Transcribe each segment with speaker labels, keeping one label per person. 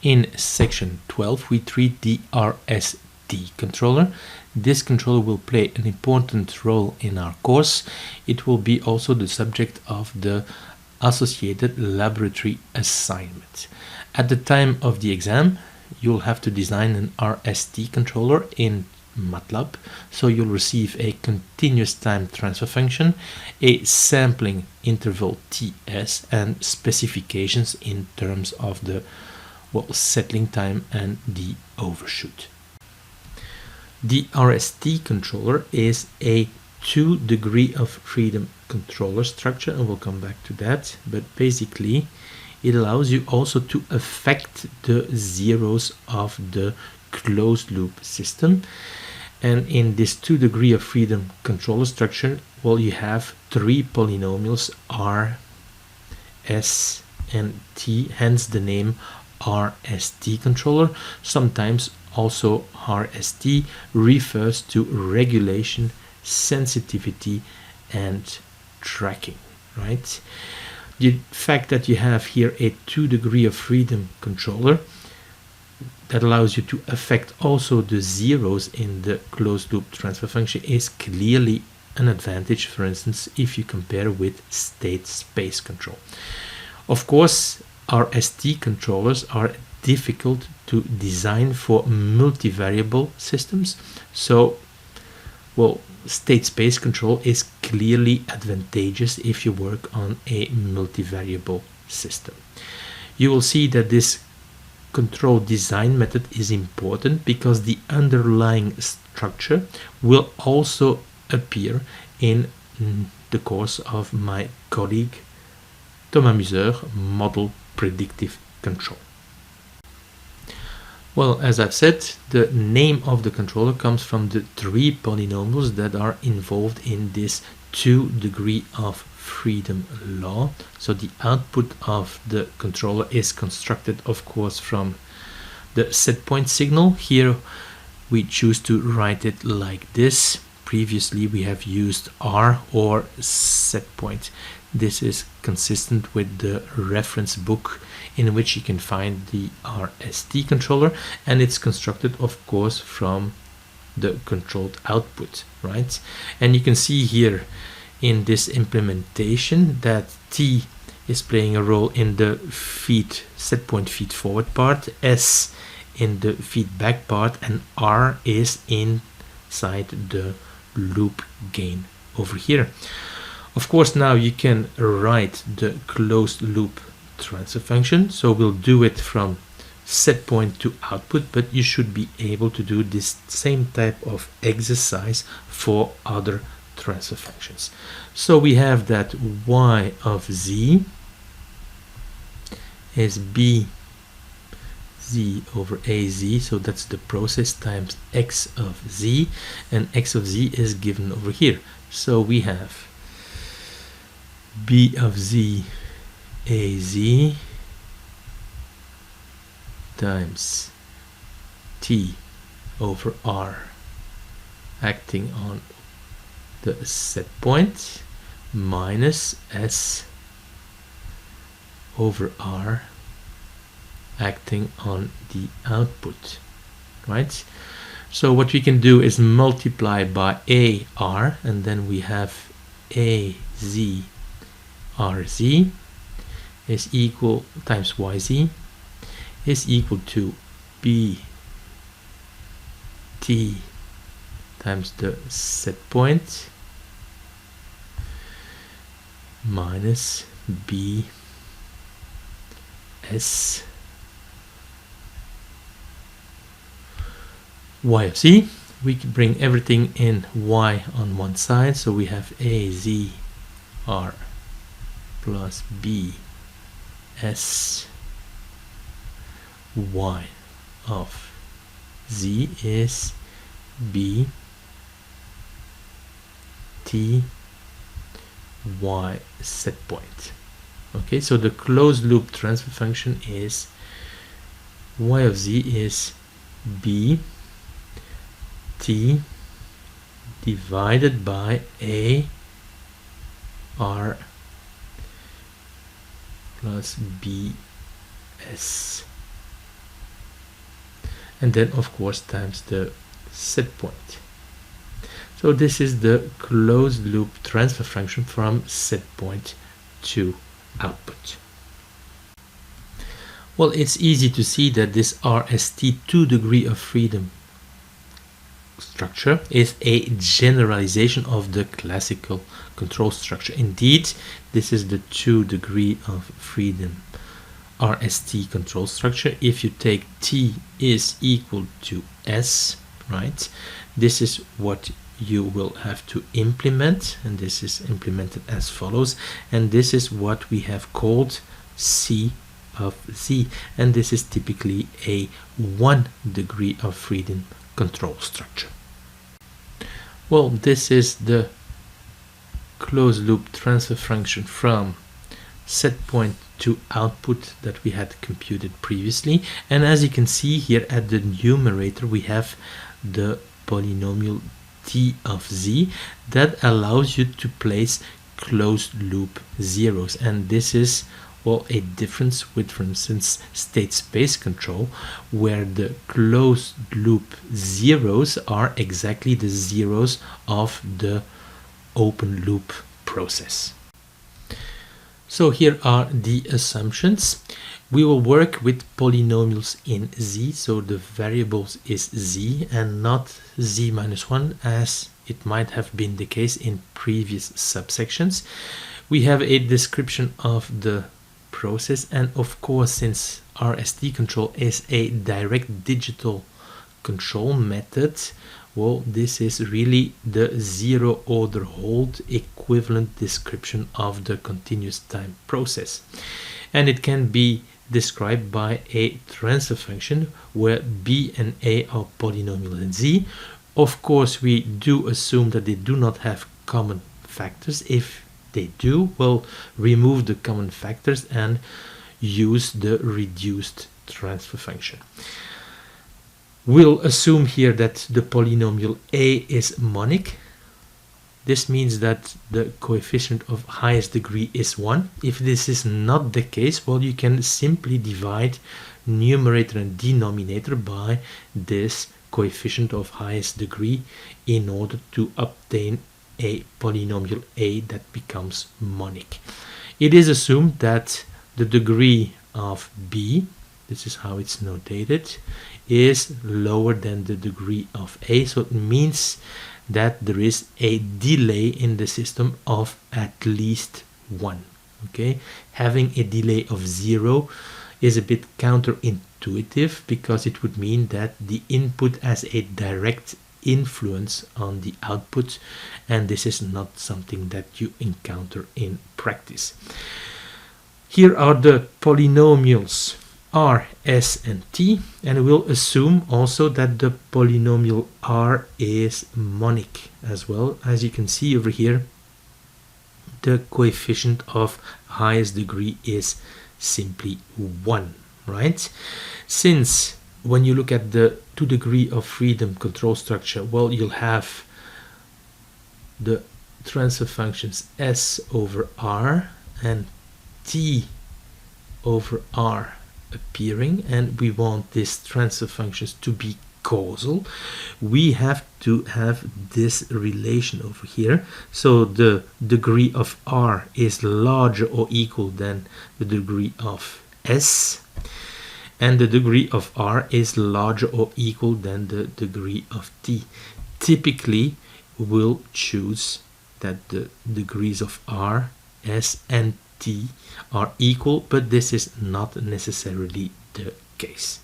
Speaker 1: In section 12 we treat the RST controller. This controller will play an important role in our course. It will be also the subject of the associated laboratory assignment. At the time of the exam, you'll have to design an RST controller in Matlab. So you'll receive a continuous time transfer function, a sampling interval TS, and specifications in terms of the settling time and the overshoot. The RST controller is a 2 degree of freedom controller structure, and we'll come back to that. But basically it allows you also to affect the zeros of the closed loop system. And in this 2 degree of freedom controller structure, well, you have 3 polynomials R, S, and T, hence the name RST controller. Sometimes also RST refers to regulation, sensitivity, and tracking, right? The fact that you have here a 2 degree of freedom controller that allows you to affect also the zeros in the closed loop transfer function is clearly an advantage, for instance, if you compare with state space control. Of course, RST controllers are difficult to design for multivariable systems, so state space control is clearly advantageous if you work on a multivariable system. You will see that this control design method is important because the underlying structure will also appear in the course of my colleague Thomas Muser model predictive control. Well, as I've said, the name of the controller comes from the 3 polynomials that are involved in this 2 degree of freedom law. So the output of the controller is constructed, of course, from the set point signal. Here we choose to write it like this. Previously we have used R or set point. This is consistent with the reference book in which you can find the RST controller, and it's constructed, of course, from the controlled output, right? And you can see here in this implementation that T is playing a role in the feed set point feed forward part, S in the feedback part, and R is inside the loop gain over here. Of course, now you can write the closed loop transfer function. So we'll do it from set point to output, but you should be able to do this same type of exercise for other transfer functions. So we have that y of z is b z over az, so that's the process times x of z, and x of z is given over here. So we have b of z az times t over r acting on the set point minus s over r acting on the output, right? So what we can do is multiply by ar, and then we have az rz is equal times yz is equal to b t times the set point minus b s y of z. We can bring everything in y on one side, so we have az r plus b s y of z is b t y set point. Okay, so the closed loop transfer function is y of z is b t divided by a r plus b s and then of course times the set point. So this is the closed loop transfer function from set point to output. Well, it's easy to see that this RST 2 degree of freedom structure is a generalization of the classical control structure. Indeed, this is the 2 degree of freedom RST control structure. If you take T is equal to S, right, this is what you will have to implement, and this is implemented as follows, and this is what we have called C of Z, and this is typically a 1 degree of freedom control structure. Well, this is the closed loop transfer function from set point to output that we had computed previously, and as you can see here at the numerator we have the polynomial T of Z that allows you to place closed loop zeros, and this is, well, a difference with, for instance, state space control, where the closed loop zeros are exactly the zeros of the open loop process. So here are the assumptions. We will work with polynomials in Z, so the variables is Z and not Z minus 1 as it might have been the case in previous subsections. We have a description of the process, and of course, since RST control is a direct digital control method, well, this is really the zero order hold equivalent description of the continuous time process, and it can be described by a transfer function where B and A are polynomials in Z. Of course, we do assume that they do not have common factors. If they do, we'll remove the common factors and use the reduced transfer function. We'll assume here that the polynomial A is monic. This means that the coefficient of highest degree is 1. If this is not the case, well, you can simply divide numerator and denominator by this coefficient of highest degree in order to obtain a polynomial A that becomes monic. It is assumed that the degree of B, this is how it's notated, is lower than the degree of A, so it means that there is a delay in the system of at least 1. Okay, having a delay of 0 is a bit counterintuitive because it would mean that the input has a direct influence on the output, and this is not something that you encounter in practice. Here are the polynomials R, S, and T, and we'll assume also that the polynomial R is monic as well. As you can see over here, the coefficient of highest degree is simply 1, right? Since when you look at the 2 degree of freedom control structure, well, you'll have the transfer functions S over R and T over R appearing, and we want these transfer functions to be causal. We have to have this relation over here, so the degree of R is larger or equal than the degree of S, and the degree of R is larger or equal than the degree of T. Typically, we'll choose that the degrees of R, S, and T are equal, but this is not necessarily the case.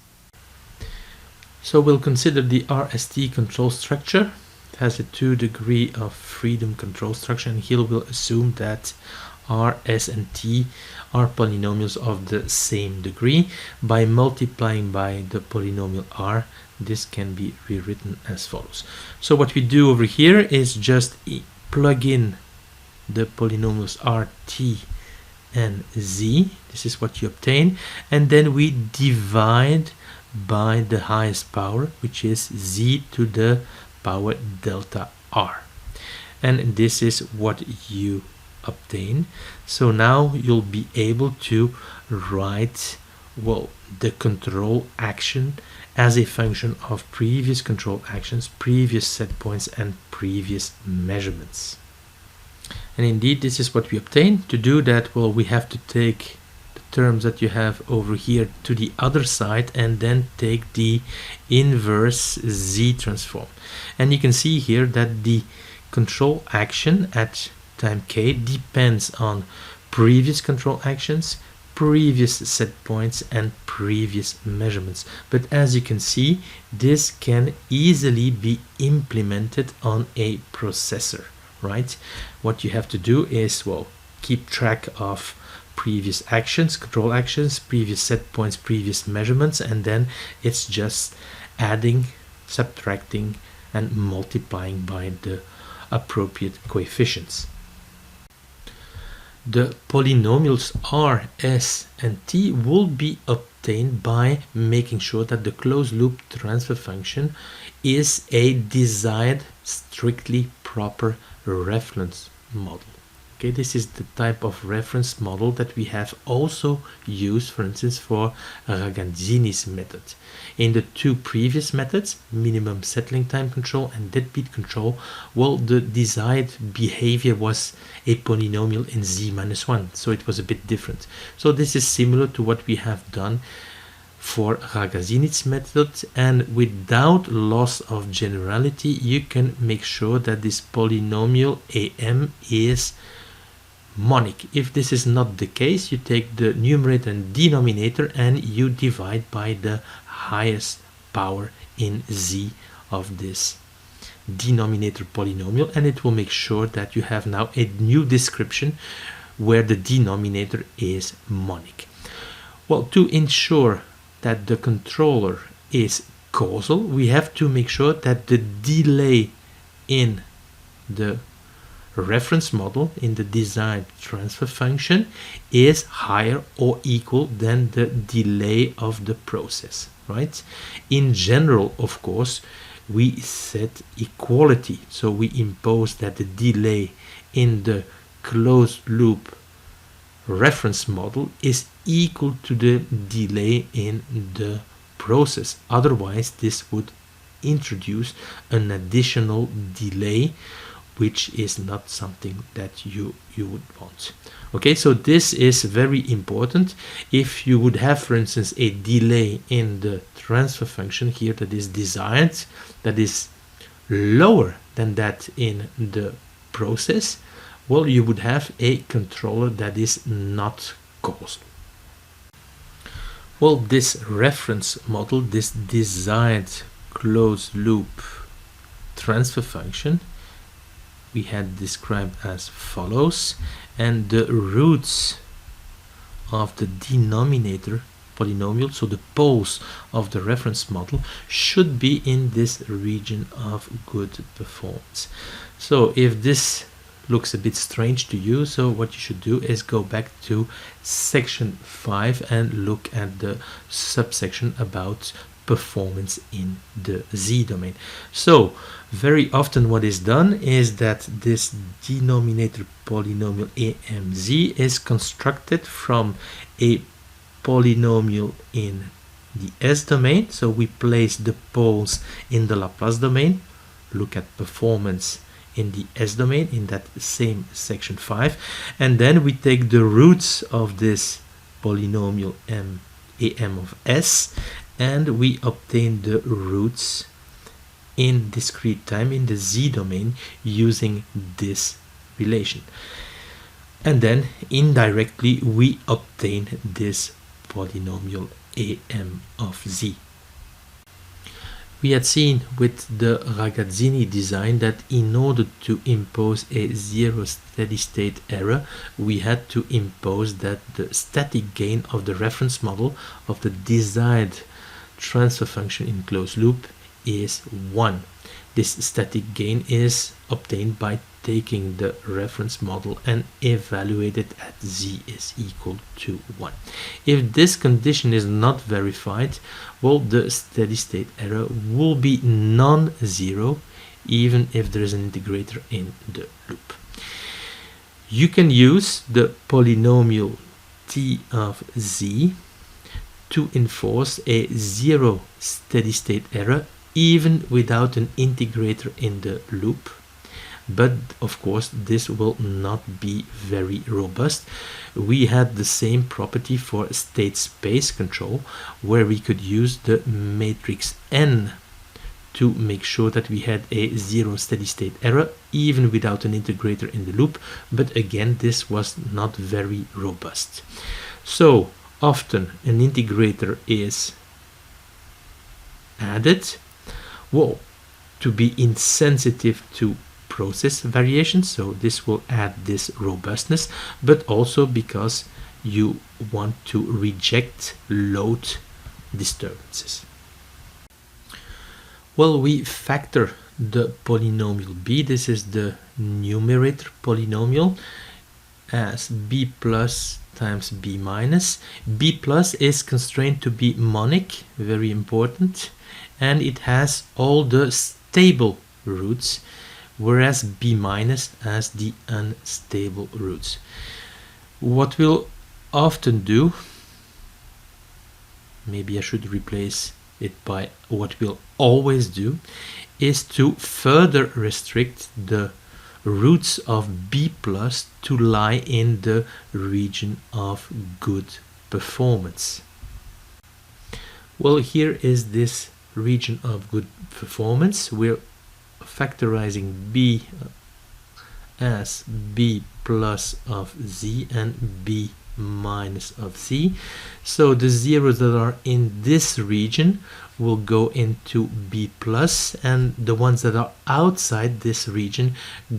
Speaker 1: So we'll consider the RST control structure. It has a 2 degree of freedom control structure, and here we'll assume that R, S, and T are polynomials of the same degree. By multiplying by the polynomial R, this can be rewritten as follows. So what we do over here is just plug in the polynomials R, T, and Z. This is what you obtain, and then we divide by the highest power, which is Z to the power delta R, and this is what you obtain. So now you'll be able to write well, the control action as a function of previous control actions, previous set points, and previous measurements. And indeed, this is what we obtain. To do that, well, we have to take the terms that you have over here to the other side and then take the inverse Z transform. And you can see here that the control action at time k depends on previous control actions, previous set points, and previous measurements. But as you can see, this can easily be implemented on a processor, right? What you have to do is, well, keep track of previous actions, control actions, previous set points, previous measurements, and then it's just adding, subtracting, and multiplying by the appropriate coefficients. The polynomials R, S, and T will be obtained by making sure that the closed loop transfer function is a desired, strictly proper reference model. Okay, this is the type of reference model that we have also used, for instance, for Ragazzini's method. In the two previous methods, minimum settling time control and deadbeat control, well, the desired behavior was a polynomial in z-1, so it was a bit different. So this is similar to what we have done for Ragazzini's method, and without loss of generality, you can make sure that this polynomial AM is monic. If this is not the case, you take the numerator and denominator and you divide by the highest power in z of this denominator polynomial, and it will make sure that you have now a new description where the denominator is monic. Well, to ensure that the controller is causal, we have to make sure that the delay in the reference model, in the desired transfer function, is higher or equal than the delay of the process, right? In general, of course, we set equality, so we impose that the delay in the closed loop reference model is equal to the delay in the process. Otherwise, this would introduce an additional delay, which is not something that you would want. Okay, so this is very important. If you would have, for instance, a delay in the transfer function here that is desired, that is lower than that in the process, well, you would have a controller that is not causal. Well, this reference model, this desired closed loop transfer function, we had described as follows, and the roots of the denominator polynomial, so the poles of the reference model, should be in this region of good performance. So if this looks a bit strange to you, so what you should do is go back to section 5 and look at the subsection about performance in the Z domain. So very often what is done is that this denominator polynomial AMZ is constructed from a polynomial in the S domain. So we place the poles in the Laplace domain, look at performance in the S domain in that same section 5, and then we take the roots of this polynomial AM of S and we obtain the roots in discrete time in the Z domain using this relation, and then indirectly we obtain this polynomial AM of Z. We had seen with the Ragazzini design that in order to impose a zero steady state error, we had to impose that the static gain of the reference model of the desired transfer function in closed loop is 1. This static gain is obtained by taking the reference model and evaluate it at z is equal to 1. If this condition is not verified, well, the steady state error will be non-zero even if there is an integrator in the loop. You can use the polynomial t of z to enforce a zero steady state error even without an integrator in the loop. But of course this will not be very robust. We had the same property for state space control, where we could use the matrix N to make sure that we had a zero steady state error even without an integrator in the loop, but again this was not very robust. So often an integrator is added, well, to be insensitive to process variations, so this will add this robustness, but also because you want to reject load disturbances. Well, we factor the polynomial b, this is the numerator polynomial, as b plus times b minus. B plus is constrained to be monic, very important, and it has all the stable roots, whereas b minus has the unstable roots. What we'll often do, maybe I should replace it by what we'll always do, is to further restrict the roots of b plus to lie in the region of good performance. Well, here is this region of good performance. We're factorizing b as b plus of z and b minus of z. So the zeros that are in this region will go into b plus, and the ones that are outside this region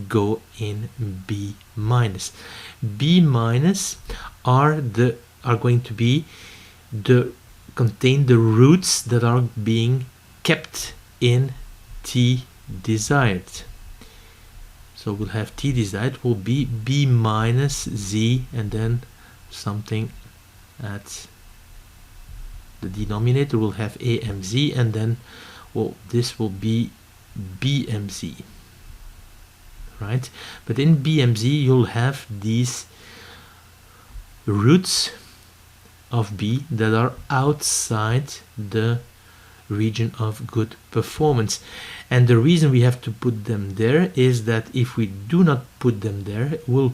Speaker 1: go in b minus. B minus are going to be contain the roots that are being kept in t desired. So we'll have t desired will be b minus z, and then something at the denominator will have amz, and then, well, this will be bmz, right? But in bmz you'll have these roots of b that are outside the region of good performance, and the reason we have to put them there is that if we do not put them there, we'll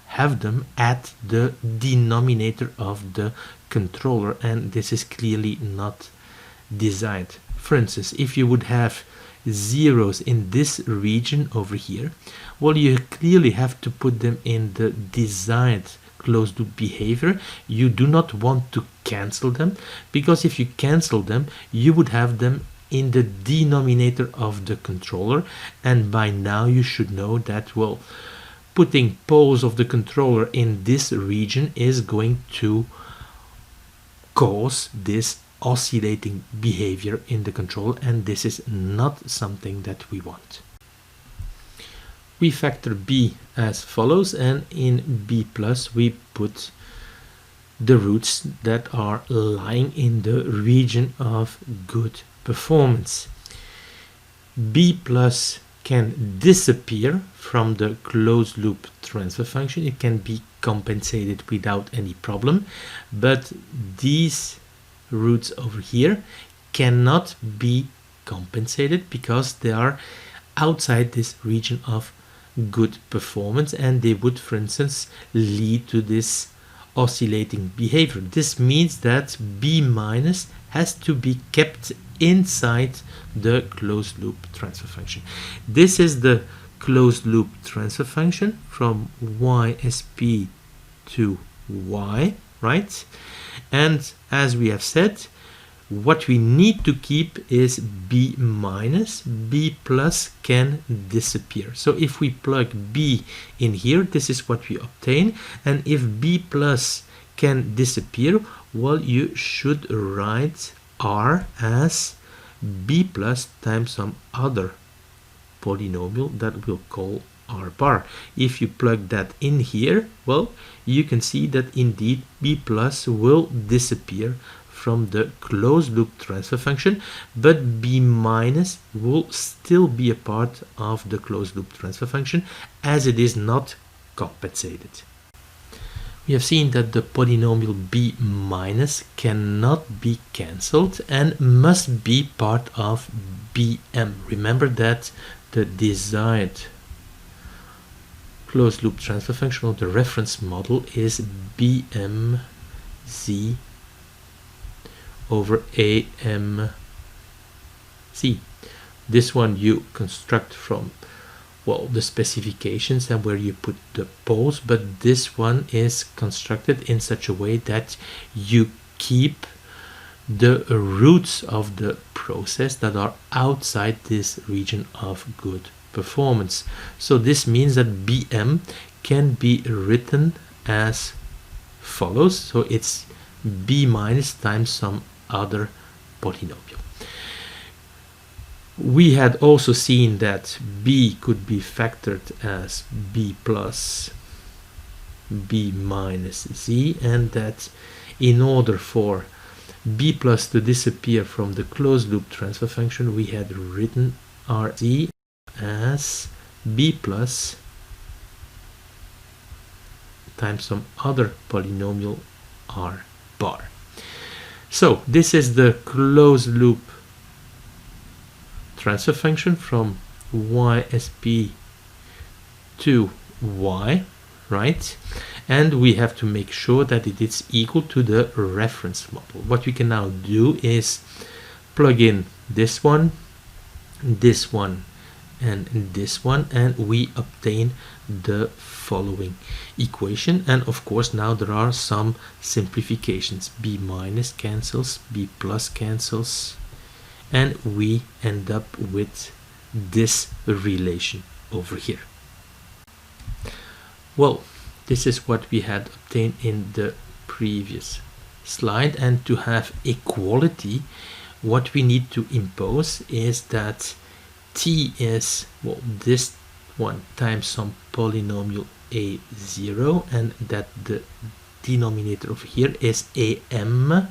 Speaker 1: have them at the denominator of the controller, and this is clearly not desired. For instance, if you would have zeros in this region over here, well, you clearly have to put them in the desired closed loop behavior. You do not want to cancel them, because if you cancel them, you would have them in the denominator of the controller, and by now you should know that, well, putting poles of the controller in this region is going to cause this oscillating behavior in the controller, and this is not something that we want. We factor b as follows, and in b plus we put the roots that are lying in the region of good performance. B plus can disappear from the closed loop transfer function. It can be compensated without any problem, but these roots over here cannot be compensated because they are outside this region of good performance, and they would, for instance, lead to this oscillating behavior. This means that b minus has to be kept inside the closed loop transfer function. This is the closed loop transfer function from YSP to Y, right? And as we have said, what we need to keep is b minus. B plus can disappear. So if we plug b in here, this is what we obtain. And if b plus can disappear, well, you should write r as b plus times some other polynomial that we'll call r bar. If you plug that in here, well, you can see that indeed b plus will disappear from the closed loop transfer function, but b minus will still be a part of the closed loop transfer function as it is not compensated. We have seen that the polynomial b minus cannot be cancelled and must be part of bm. Remember that the desired closed loop transfer function of the reference model is bmz over amc. This one you construct from, well, the specifications and where you put the poles, but this one is constructed in such a way that you keep the roots of the process that are outside this region of good performance. So this means that bm can be written as follows. So it's b minus times some other polynomial. We had also seen that b could be factored as b plus b minus z, and that in order for b plus to disappear from the closed loop transfer function, we had written rz as b plus times some other polynomial r bar. So this is the closed loop transfer function from ysp to y, right? And we have to make sure that it is equal to the reference model. What we can now do is plug in this one, and this one, and we obtain the following equation. And of course now there are some simplifications. B minus cancels, B plus cancels, and we end up with this relation over here. Well, this is what we had obtained in the previous slide, and to have equality, what we need to impose is that t is, well, this one times some polynomial a0, and that the denominator over here is am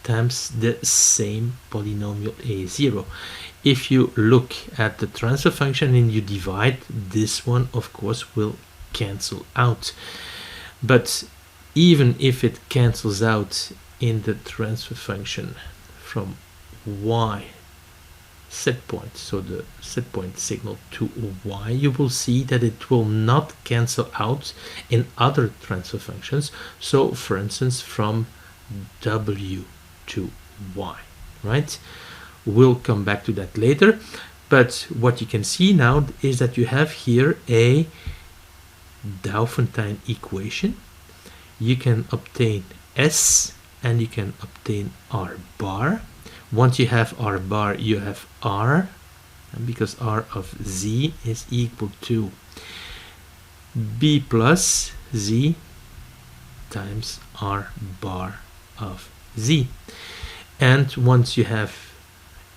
Speaker 1: times the same polynomial a0. If you look at the transfer function and you divide, this one of course will cancel out. But even if it cancels out in the transfer function from y set point, so the set point signal to y, you will see that it will not cancel out in other transfer functions. So for instance from w to y, right? We'll come back to that later, but what you can see now is that you have here a Diophantine equation. You can obtain S and you can obtain R bar. Once you have R bar, you have R, and because R of Z is equal to B plus Z times R bar of Z. And once you have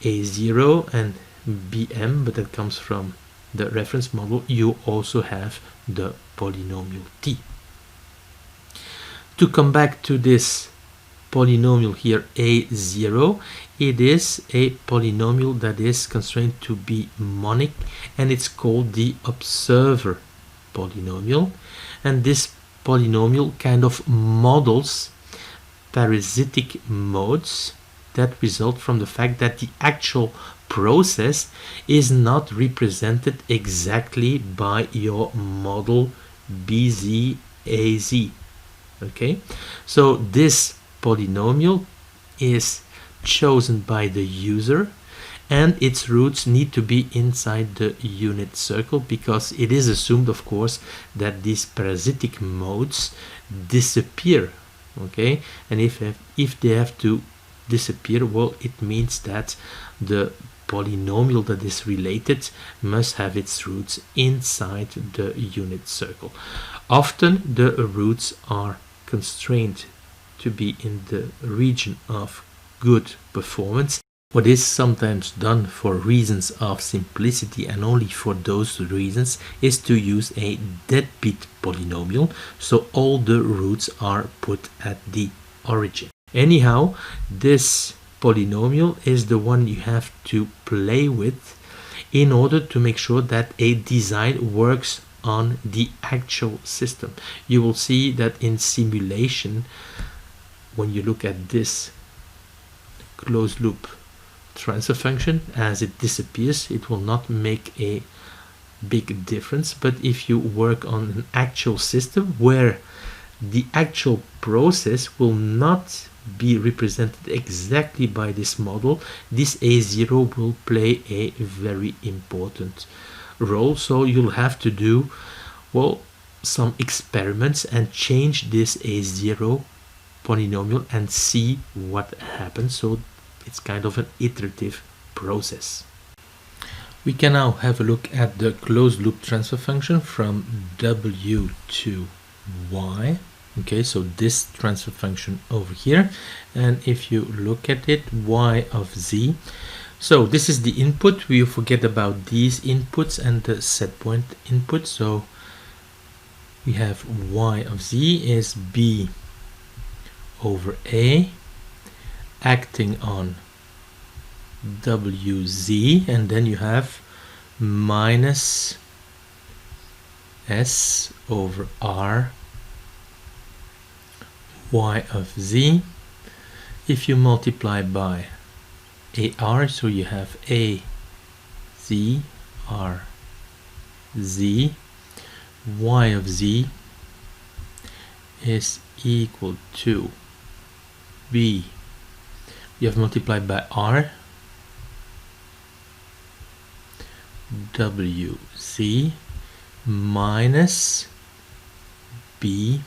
Speaker 1: A0 and BM, but that comes from the reference model, you also have the polynomial t. To come back to this polynomial here, a0, it is a polynomial that is constrained to be monic, and it's called the observer polynomial. And this polynomial kind of models parasitic modes that result from the fact that the actual process is not represented exactly by your model BZAZ. Okay, so this polynomial is chosen by the user, and its roots need to be inside the unit circle, because it is assumed, of course, that these parasitic modes disappear. Okay, and if they have to disappear, well, it means that the polynomial that is related must have its roots inside the unit circle. Often the roots are constrained to be in the region of good performance. What is sometimes done for reasons of simplicity, and only for those reasons, is to use a deadbeat polynomial, so all the roots are put at the origin. Anyhow, this polynomial is the one you have to play with in order to make sure that a design works on the actual system. You will see that in simulation, when you look at this closed loop transfer function, as it disappears, it will not make a big difference. But if you work on an actual system where the actual process will not be represented exactly by this model, this A0 will play a very important role. So you'll have to do, well, some experiments and change this A0 polynomial and see what happens. So it's kind of an iterative process. We can now have a look at the closed loop transfer function from W to Y. Okay, so this transfer function over here, and if you look at it, y of z, so this is the input. We forget about these inputs and the set point input. So we have y of z is b over a acting on wz, and then you have minus s over r y of z. If you multiply by ar, so you have a z r z, y of z is equal to b. You have multiplied by r wz minus b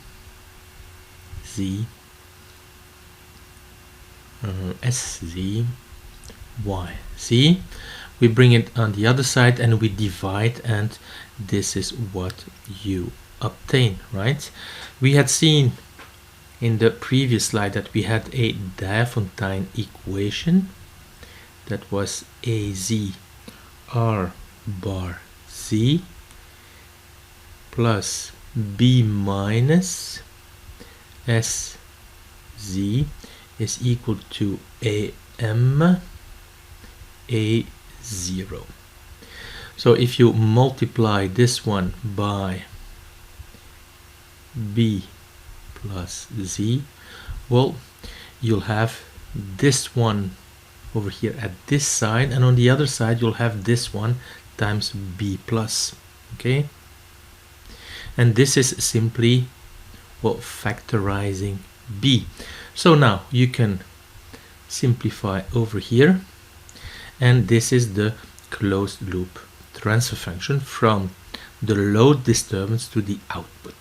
Speaker 1: z sz y. See, we bring it on the other side and we divide, and this is what you obtain, right? We had seen in the previous slide that we had a Diophantine equation that was az r bar z plus b minus s z is equal to am a0. So if you multiply this one by b plus z, well, you'll have this one over here at this side, and on the other side you'll have this one times b plus. Okay, and this is simply, well, factorizing b. So now you can simplify over here, and this is the closed loop transfer function from the load disturbance to the output.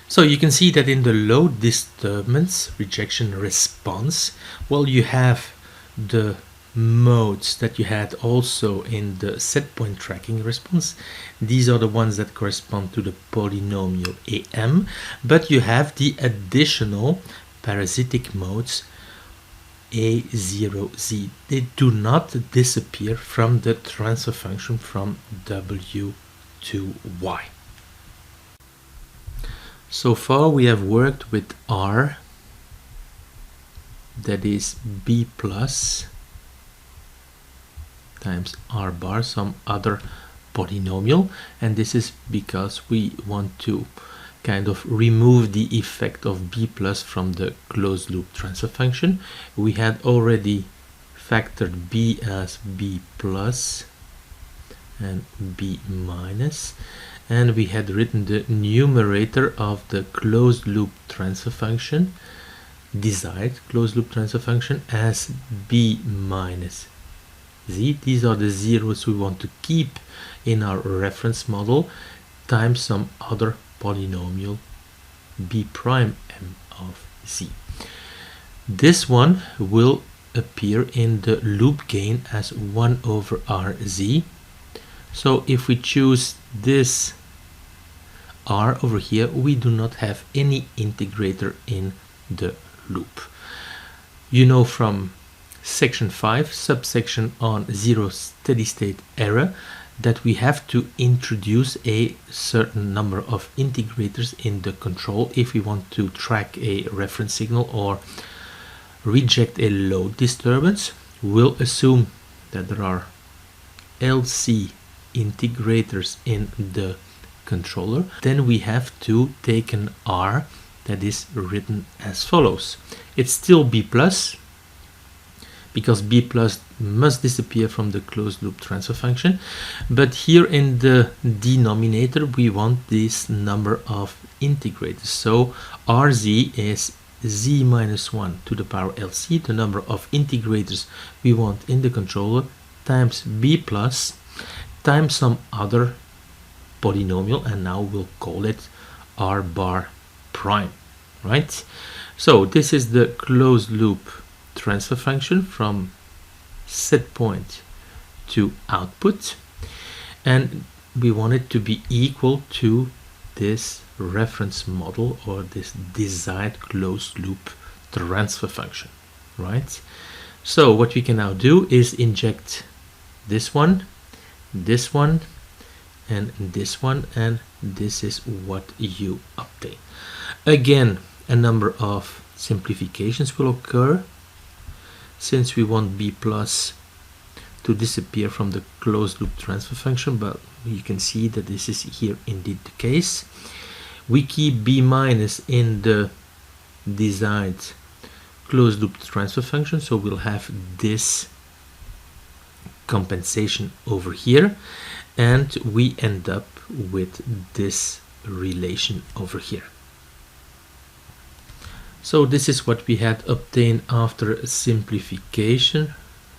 Speaker 1: So you can see that in the load disturbance rejection response, well, you have the modes that you had also in the set point tracking response. These are the ones that correspond to the polynomial am, but you have the additional parasitic modes a0z. They do not disappear from the transfer function from W to Y. So far we have worked with R, that is b plus times r bar, some other polynomial, and this is because we want to kind of remove the effect of b plus from the closed loop transfer function. We had already factored b as b plus and b minus, and we had written the numerator of the closed loop transfer function, desired closed loop transfer function, as b minus z. These are the zeros we want to keep in our reference model, times some other polynomial b prime m of z. This one will appear in the loop gain as 1 over rz. So if we choose this r over here, we do not have any integrator in the loop. You know from section 5, subsection on zero steady state error, that we have to introduce a certain number of integrators in the control if we want to track a reference signal or reject a load disturbance. We'll assume that there are LC integrators in the controller, then we have to take an R that is written as follows. It's still B plus, because B plus must disappear from the closed loop transfer function, but here in the denominator we want this number of integrators. So RZ is Z minus 1 to the power LC, the number of integrators we want in the controller, times B plus times some other polynomial, and now we'll call it R bar prime, right? So this is the closed loop transfer function from set point to output, and we want it to be equal to this reference model or this desired closed loop transfer function, right? So what we can now do is inject this one, and this one, and this is what you obtain. Again, a number of simplifications will occur since we want B plus to disappear from the closed loop transfer function, but you can see that this is here indeed the case. We keep B minus in the desired closed loop transfer function, so we'll have this compensation over here, and we end up with this relation over here. So this is what we had obtained after simplification,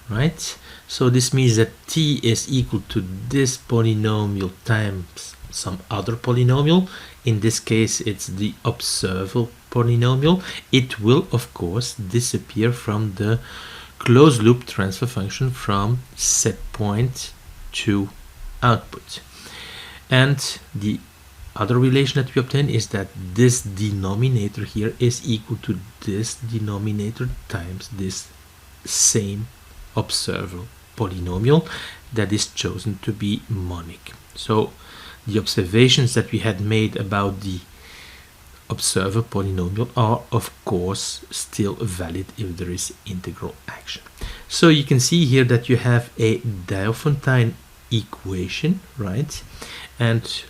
Speaker 1: right? So this means that t is equal to this polynomial times some other polynomial. In this case it's the observable polynomial. It will of course disappear from the closed loop transfer function from set point to output. And the other relation that we obtain is that this denominator here is equal to this denominator times this same observable polynomial that is chosen to be monic. So the observations that we had made about the observable polynomial are of course still valid if there is integral action. So you can see here that you have a Diophantine equation, right? And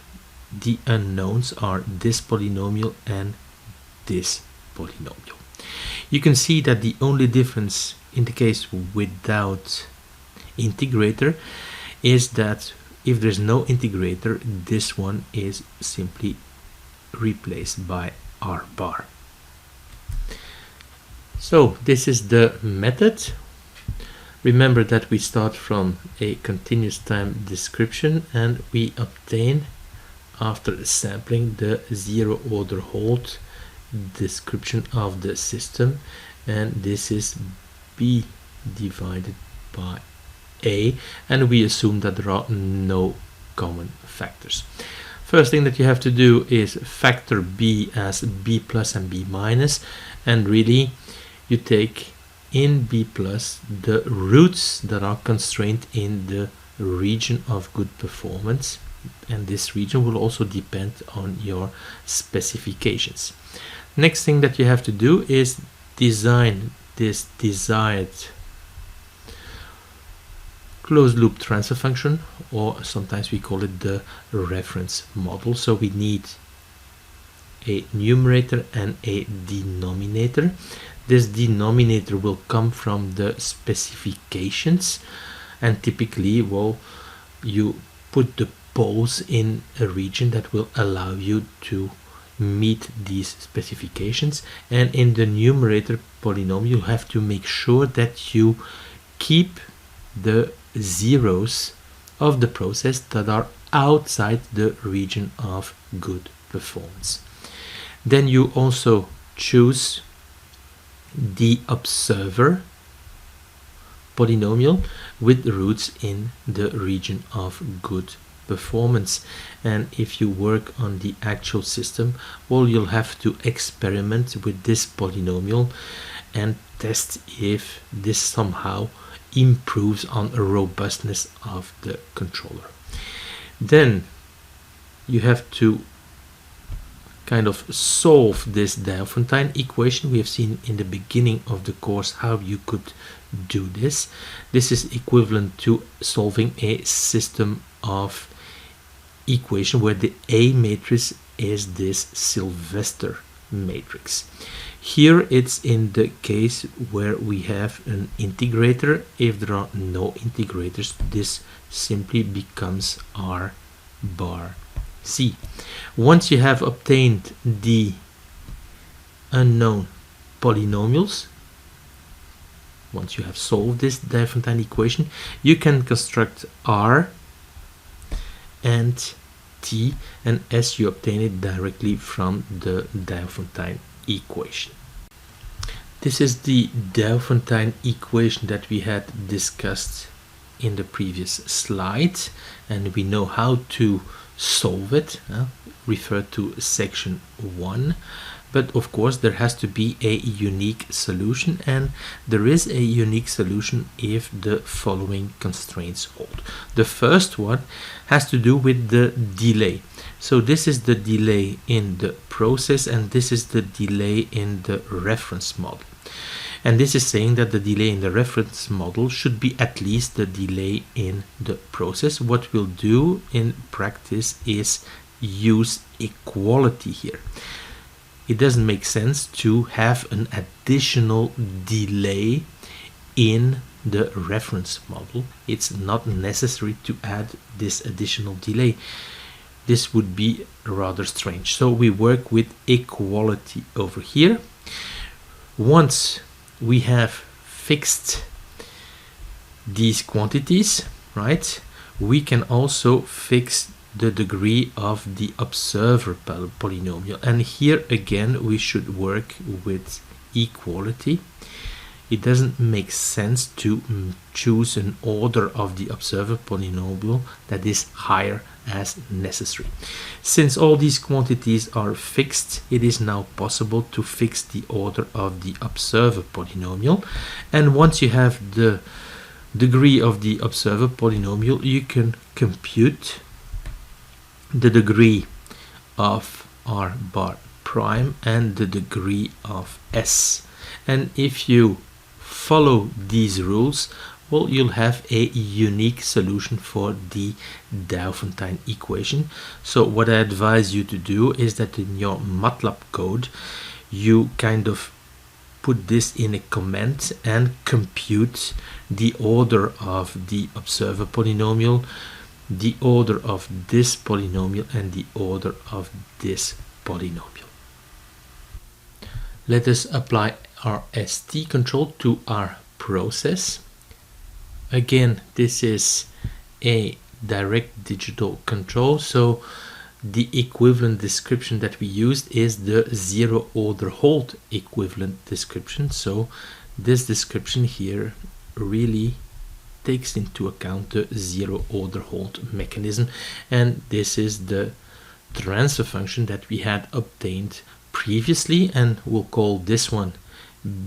Speaker 1: the unknowns are this polynomial and this polynomial. You can see that the only difference in the case without integrator is that if there's no integrator, this one is simply replaced by R bar. So this is the method. Remember that we start from a continuous time description and we obtain, after sampling, the zero order halt description of the system, and this is B divided by A, and we assume that there are no common factors. First thing that you have to do is factor B as B plus and B minus, and really you take in B plus the roots that are constrained in the region of good performance, and this region will also depend on your specifications. Next thing that you have to do is design this desired closed loop transfer function, or sometimes we call it the reference model. So we need a numerator and a denominator. This denominator will come from the specifications, and typically, well, you put the poles in a region that will allow you to meet these specifications, and in the numerator polynomial you have to make sure that you keep the zeros of the process that are outside the region of good performance. Then you also choose the observer polynomial with roots in the region of good performance, and if you work on the actual system, well, you'll have to experiment with this polynomial and test if this somehow improves on the robustness of the controller. Then you have to kind of solve this Diophantine equation. We have seen in the beginning of the course how you could do this. This is equivalent to solving a system of equation where the A matrix is this Sylvester matrix. Here it's in the case where we have an integrator. If there are no integrators, this simply becomes R bar C. Once you have obtained the unknown polynomials, once you have solved this Diophantine equation, you can construct R and T and S you obtain it directly from the Diophantine equation. This is the Diophantine equation that we had discussed in the previous slide, and we know how to solve it. Refer to section 1. But of course there has to be a unique solution, and there is a unique solution if the following constraints hold. The first one has to do with the delay. So this is the delay in the process, and this is the delay in the reference model. And this is saying that the delay in the reference model should be at least the delay in the process. What we'll do in practice is use equality here. It doesn't make sense to have an additional delay in the reference model. It's not necessary to add this additional delay. This would be rather strange. So we work with equality over here. Once we have fixed these quantities, right, we can also fix the degree of the observer polynomial, and here again we should work with equality. It doesn't make sense to choose an order of the observer polynomial that is higher as necessary. Since all these quantities are fixed, it is now possible to fix the order of the observer polynomial, and once you have the degree of the observer polynomial, you can compute the degree of R bar prime and the degree of S. And if you follow these rules, well, you'll have a unique solution for the Diophantine equation. So what I advise you to do is that in your Matlab code, you kind of put this in a comment and compute the order of the observer polynomial, the order of this polynomial, and the order of this polynomial. Let us apply RST control to our process. Again, this is a direct digital control, so the equivalent description that we used is the zero order hold equivalent description. So this description here really takes into account the zero order hold mechanism, and this is the transfer function that we had obtained previously, and we'll call this one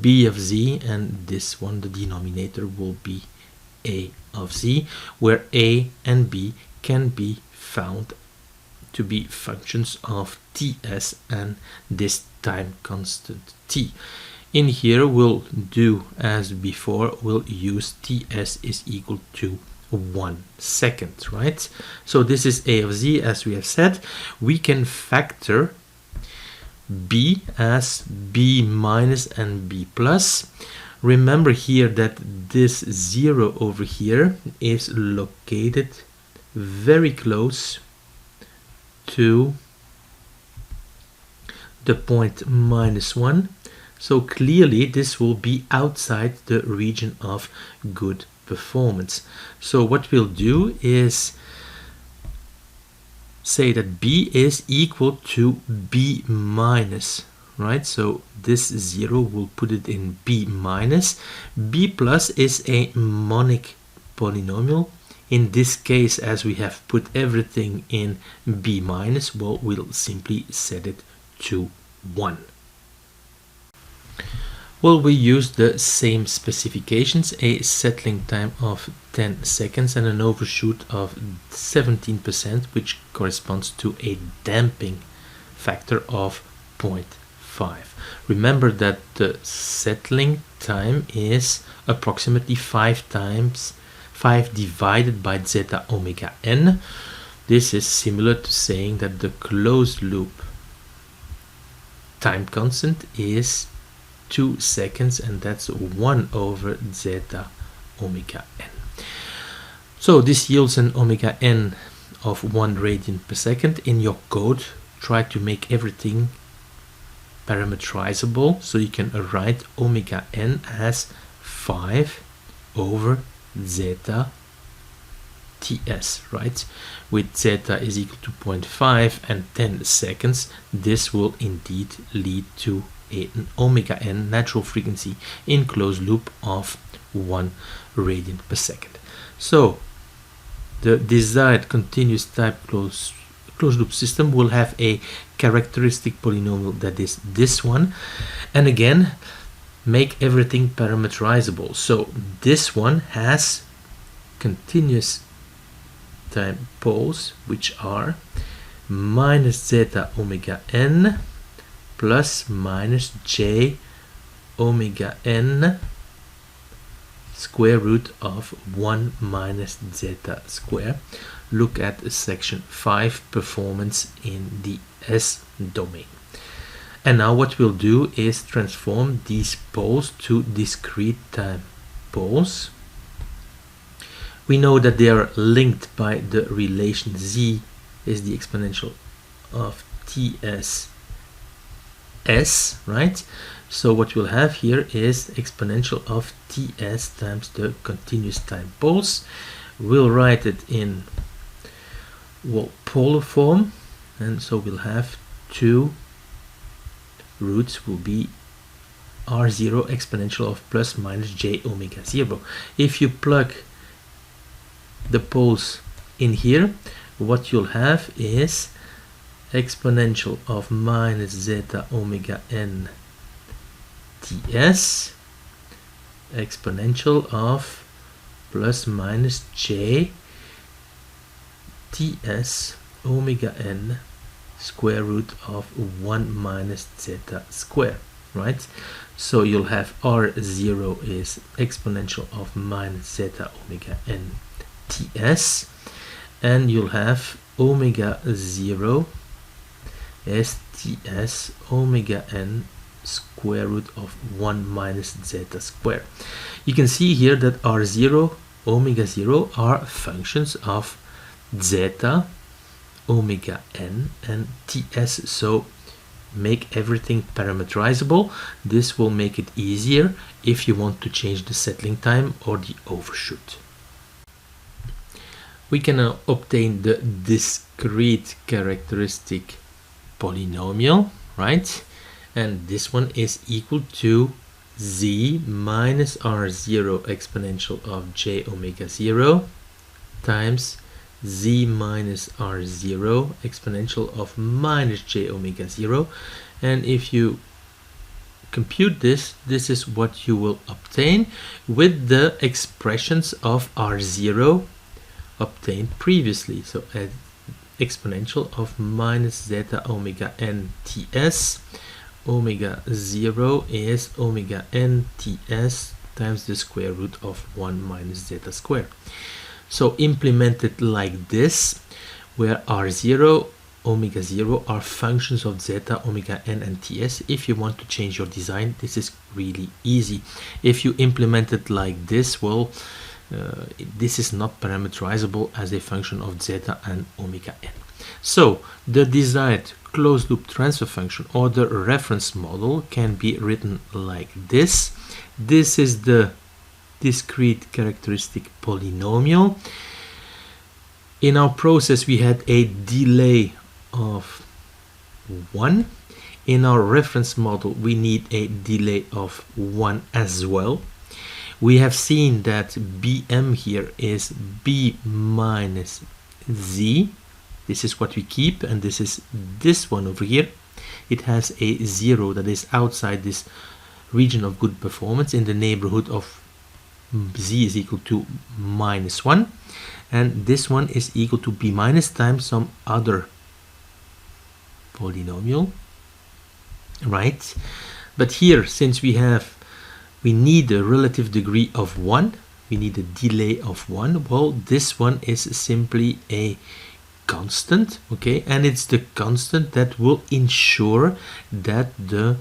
Speaker 1: b of z, and this one, the denominator, will be a of z, where a and b can be found to be functions of ts and this time constant t. In here we'll do as before, we'll use ts is equal to 1 second, right? So this is a of z, as we have said. We can factor b as b minus and b plus. Remember here that this 0 over here is located very close to the point -1. So clearly this will be outside the region of good performance. So what we'll do is say that b is equal to b minus, right? So this 0 will put it in b minus. B plus is a monic polynomial. In this case, as we have put everything in b minus, well, we'll simply set it to 1. Well, we use the same specifications, a settling time of 10 seconds and an overshoot of 17%, which corresponds to a damping factor of 0.5. Remember that the settling time is approximately 5 5 divided by zeta omega n. This is similar to saying that the closed loop time constant is 2 seconds, and that's 1 over zeta omega n. So this yields an omega n of 1 radian per second. In your code, try to make everything parameterizable, so you can write omega n as 5 over zeta ts, right? With zeta is equal to 0.5 and 10 seconds, this will indeed lead to an omega n natural frequency in closed loop of 1 radian per second. So the desired continuous type closed loop system will have a characteristic polynomial that is this one, and again make everything parameterizable. So this one has continuous time poles, which are minus zeta omega n plus minus j omega n square root of 1 minus zeta square. Look at section 5, performance in the S domain. And now what we'll do is transform these poles to discrete time poles. We know that they are linked by the relation z is the exponential of ts s, right? So what we'll have here is exponential of ts times the continuous time poles. We'll write it in, well, polar form, and so we'll have 2 roots will be r0 exponential of plus minus j omega 0. If you plug the poles in here, what you'll have is exponential of minus zeta omega n ts exponential of plus minus j ts omega n square root of 1 minus zeta square, right? So you'll have r0 is exponential of minus zeta omega n ts, and you'll have omega 0 is ts omega n square root of 1 minus zeta square. You can see here that r0, omega 0 are functions of zeta, omega n, and ts, so make everything parameterizable. This will make it easier if you want to change the settling time or the overshoot. We can now obtain the discrete characteristic polynomial, right? And this one is equal to z minus r0 exponential of j omega 0 times z minus r0 exponential of minus j omega 0. And if you compute this, this is what you will obtain with the expressions of r0 obtained previously. So at exponential of minus zeta omega n ts, omega 0 is omega n ts times the square root of 1 minus zeta square. So implemented like this, where r0, omega 0 are functions of zeta, omega n, and ts. If you want to change your design, this is really easy. If you implement it like this, well, this is not parameterizable as a function of zeta and omega n. So the desired closed loop transfer function or the reference model can be written like this. This is the discrete characteristic polynomial. In our process we had a delay of 1. In our reference model we need a delay of 1 as well. We have seen that bm here is b minus z. This is what we keep, and this is this one over here. It has a 0 that is outside this region of good performance in the neighborhood of z is equal to minus 1, and this one is equal to b minus times some other polynomial, right? But here, since we need a relative degree of 1, we need a delay of 1. Well, this one is simply a constant, okay, and it's the constant that will ensure that the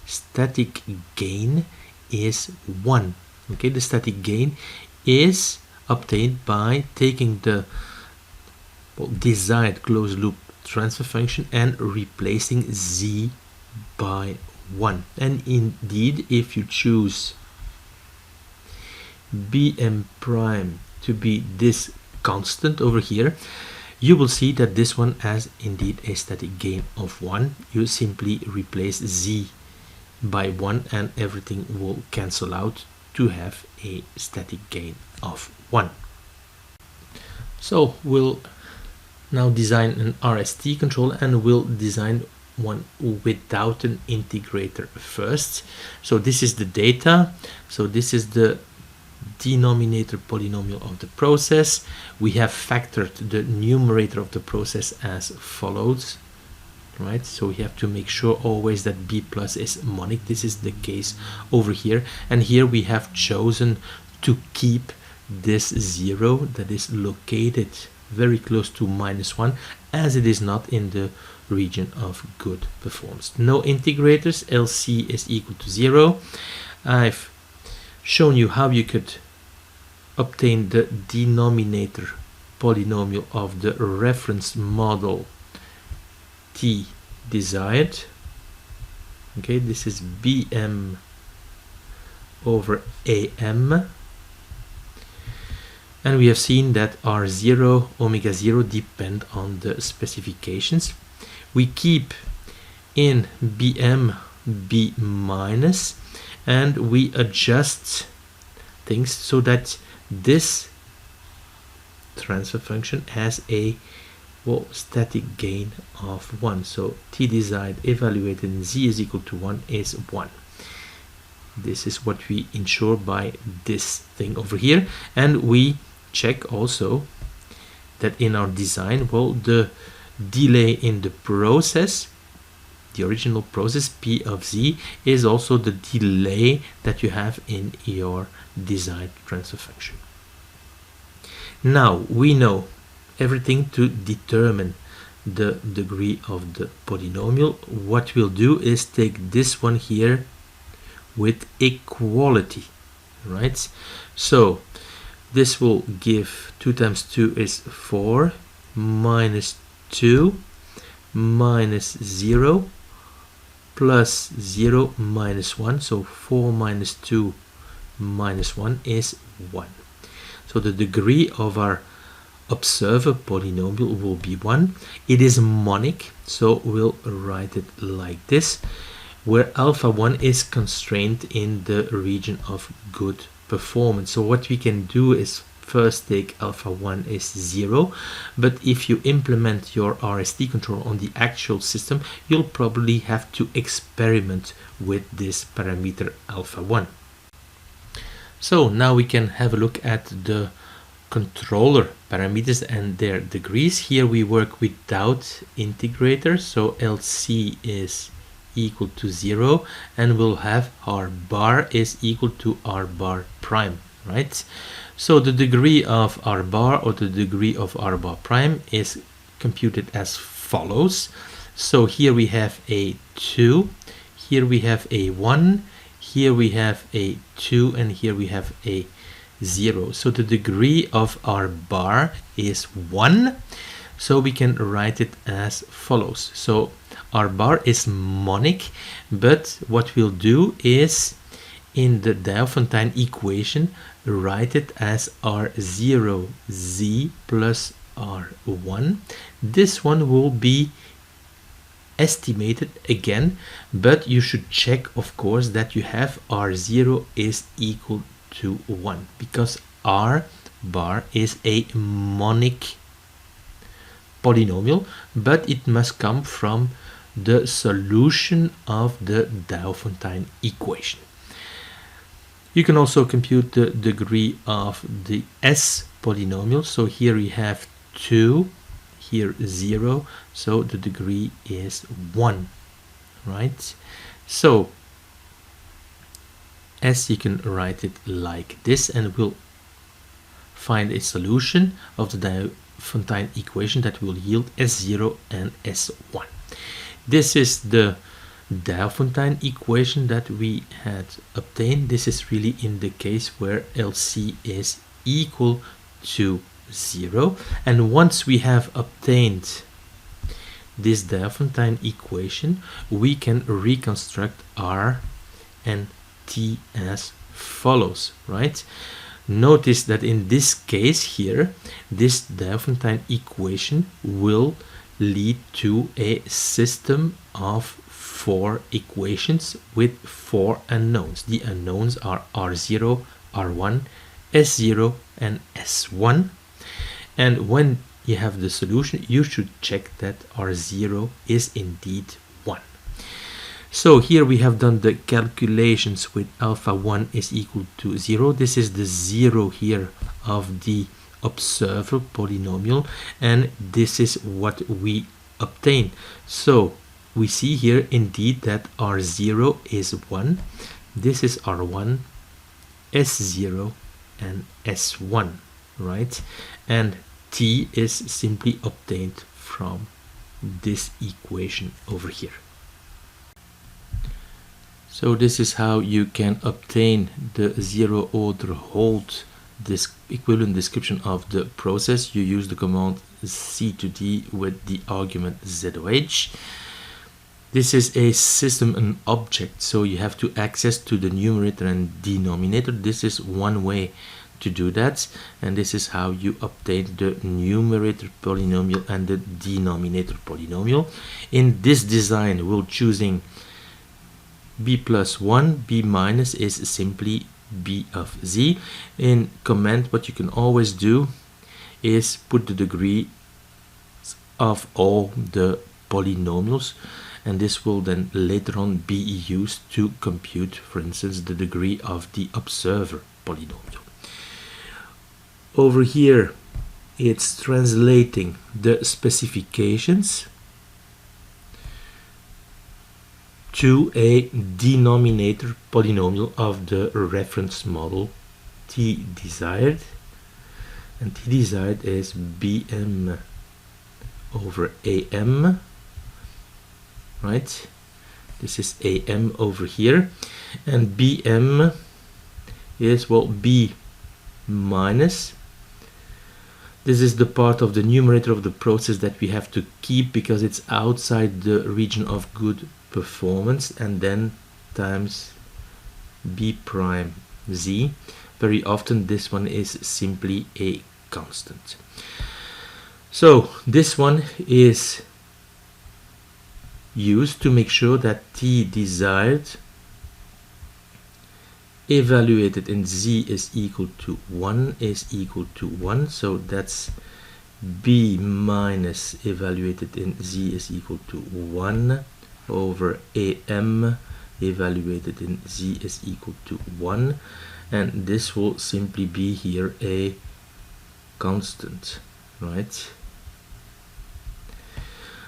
Speaker 1: static gain is 1. Okay, the static gain is obtained by taking the desired closed loop transfer function and replacing z by 1. And indeed, if you choose bm prime to be this constant over here, you will see that this one has indeed a static gain of 1. You simply replace z by 1 and everything will cancel out to have a static gain of 1. So we'll now design an RST controller, and we'll design one without an integrator first. So this is the data. So this is the denominator polynomial of the process. We have factored the numerator of the process as follows, right? So we have to make sure always that b plus is monic. This is the case over here, and here we have chosen to keep this 0 that is located very close to -1, as it is not in the region of good performance. No integrators, LC is equal to 0. I've shown you how you could obtain the denominator polynomial of the reference model T desired. Okay, this is Bm over Am. And we have seen that R0, omega 0 depend on the specifications. We keep in Bm B minus, and we adjust things so that this transfer function has a static gain of 1. So T desired evaluated in z is equal to 1 is 1. This is what we ensure by this thing over here, and we check also that in our design, the delay in the process, the original process P of z, is also the delay that you have in your desired transfer function. Now we know everything to determine the degree of the polynomial. What we'll do is take this one here with equality, right? So this will give 2 times 2 is 4 minus 2 minus 0 plus 0 minus 1. So 4 minus 2 minus 1 is 1. So the degree of our observer polynomial will be 1. It is monic, so we'll write it like this, where alpha 1 is constrained in the region of good performance. So what we can do is first take alpha 1 is 0, but if you implement your RST control on the actual system, you'll probably have to experiment with this parameter alpha 1. So now we can have a look at the controller parameters and their degrees. Here we work without integrator, so LC is equal to 0, and we'll have our bar is equal to r bar prime, right? So the degree of r bar, or the degree of r bar prime, is computed as follows. So here we have a 2, here we have a 1, here we have a 2, and here we have a 0. So the degree of r bar is 1, so we can write it as follows. So r bar is monic, but what we'll do is in the Diophantine equation write it as r0 z plus r1. This one will be estimated again, but you should check, of course, that you have r0 is equal to 1, because r bar is a monic polynomial, but it must come from the solution of the Diophantine equation. You can also compute the degree of the S polynomial. So here we have 2, here 0, so the degree is 1, right? So S, you can write it like this, and we'll find a solution of the Diophantine equation that will yield S0 and S1. This is the Diophantine equation that we had obtained. This is really in the case where LC is equal to 0. And once we have obtained this Diophantine equation, we can reconstruct R and T as follows, right? Notice that in this case here, this Diophantine equation will lead to a system of 4 equations with 4 unknowns. The unknowns are R0, R1, S0, and S1. And when you have the solution, you should check that R0 is indeed 1. So here we have done the calculations with alpha 1 is equal to 0. This is the 0 here of the observer polynomial, and this is what we obtain. So we see here indeed that R0 is 1. This is R1, S0, and S1, right? And T is simply obtained from this equation over here. So this is how you can obtain the zero order hold this equivalent description of the process. You use the command C to D with the argument ZOH. This is a system and object, so you have to access to the numerator and denominator. This is one way to do that, and this is how you obtain the numerator polynomial and the denominator polynomial. In this design, we're choosing b plus 1, b minus is simply b of z. In command, what you can always do is put the degree of all the polynomials, and this will then later on be used to compute, for instance, the degree of the observer polynomial. Over here, it's translating the specifications to a denominator polynomial of the reference model T desired, and T desired is Bm over Am, right? This is Am over here, and Bm is, well, B minus. This is the part of the numerator of the process that we have to keep because it's outside the region of good performance, and then times b prime z. Very often this one is simply a constant. So this one is used to make sure that T desired evaluated in z is equal to 1 is equal to 1. So that's b minus evaluated in z is equal to 1 over Am evaluated in z is equal to 1, and this will simply be here a constant, right?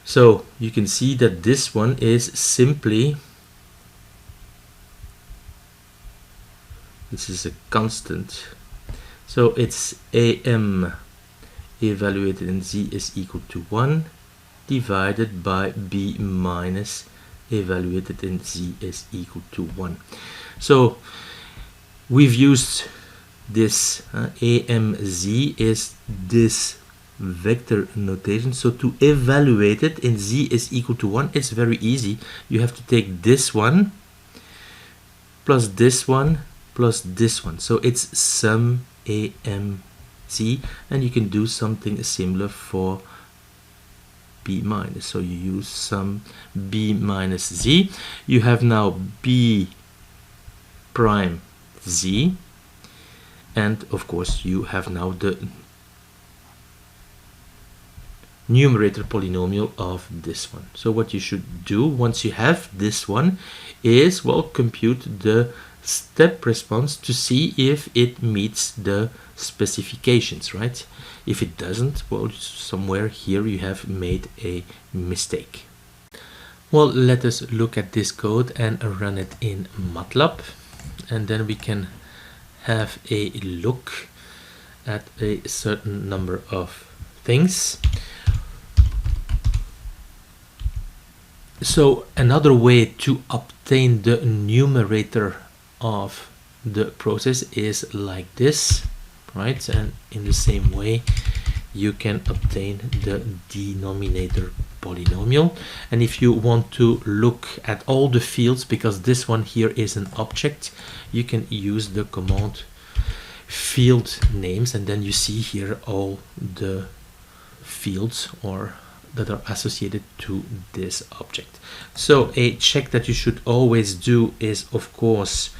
Speaker 1: So you can see that this one is simply, this is a constant, so it's Am evaluated in z is equal to 1 divided by b minus evaluated in z is equal to 1. So we've used this AMZ is this vector notation. So to evaluate it in z is equal to 1, it's very easy. You have to take this one plus this one plus this one. So it's sum AMZ, and you can do something similar for b minus. So you use sum b minus z. You have now b prime z, and of course you have now the numerator polynomial of this one. So what you should do once you have this one is, well, compute the step response to see if it meets the specifications, right? If it doesn't, well, somewhere here you have made a mistake. Well, let us look at this code and run it in Matlab, and then we can have a look at a certain number of things. So another way to obtain the numerator of the process is like this, right? And in the same way you can obtain the denominator polynomial. And if you want to look at all the fields, because this one here is an object, you can use the command field names, and then you see here all the fields or that are associated to this object. So a check that you should always do is, of course,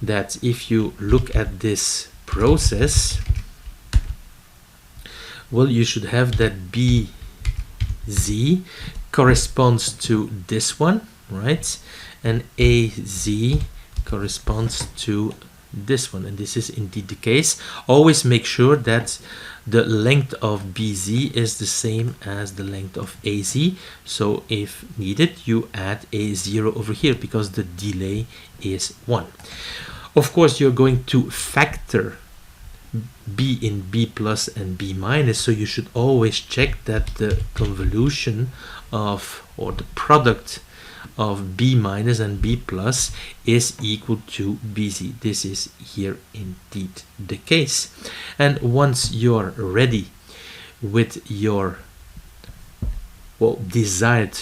Speaker 1: that if you look at this process, well, you should have that BZ corresponds to this one, right? And AZ corresponds to this one, and this is indeed the case. Always make sure that the length of BZ is the same as the length of AZ. So if needed, you add a 0 over here because the delay is 1. Of course, you're going to factor B in B plus and B minus, so you should always check that the convolution of, or the product of B minus and B plus is equal to BZ. This is here indeed the case. And once you're ready with your desired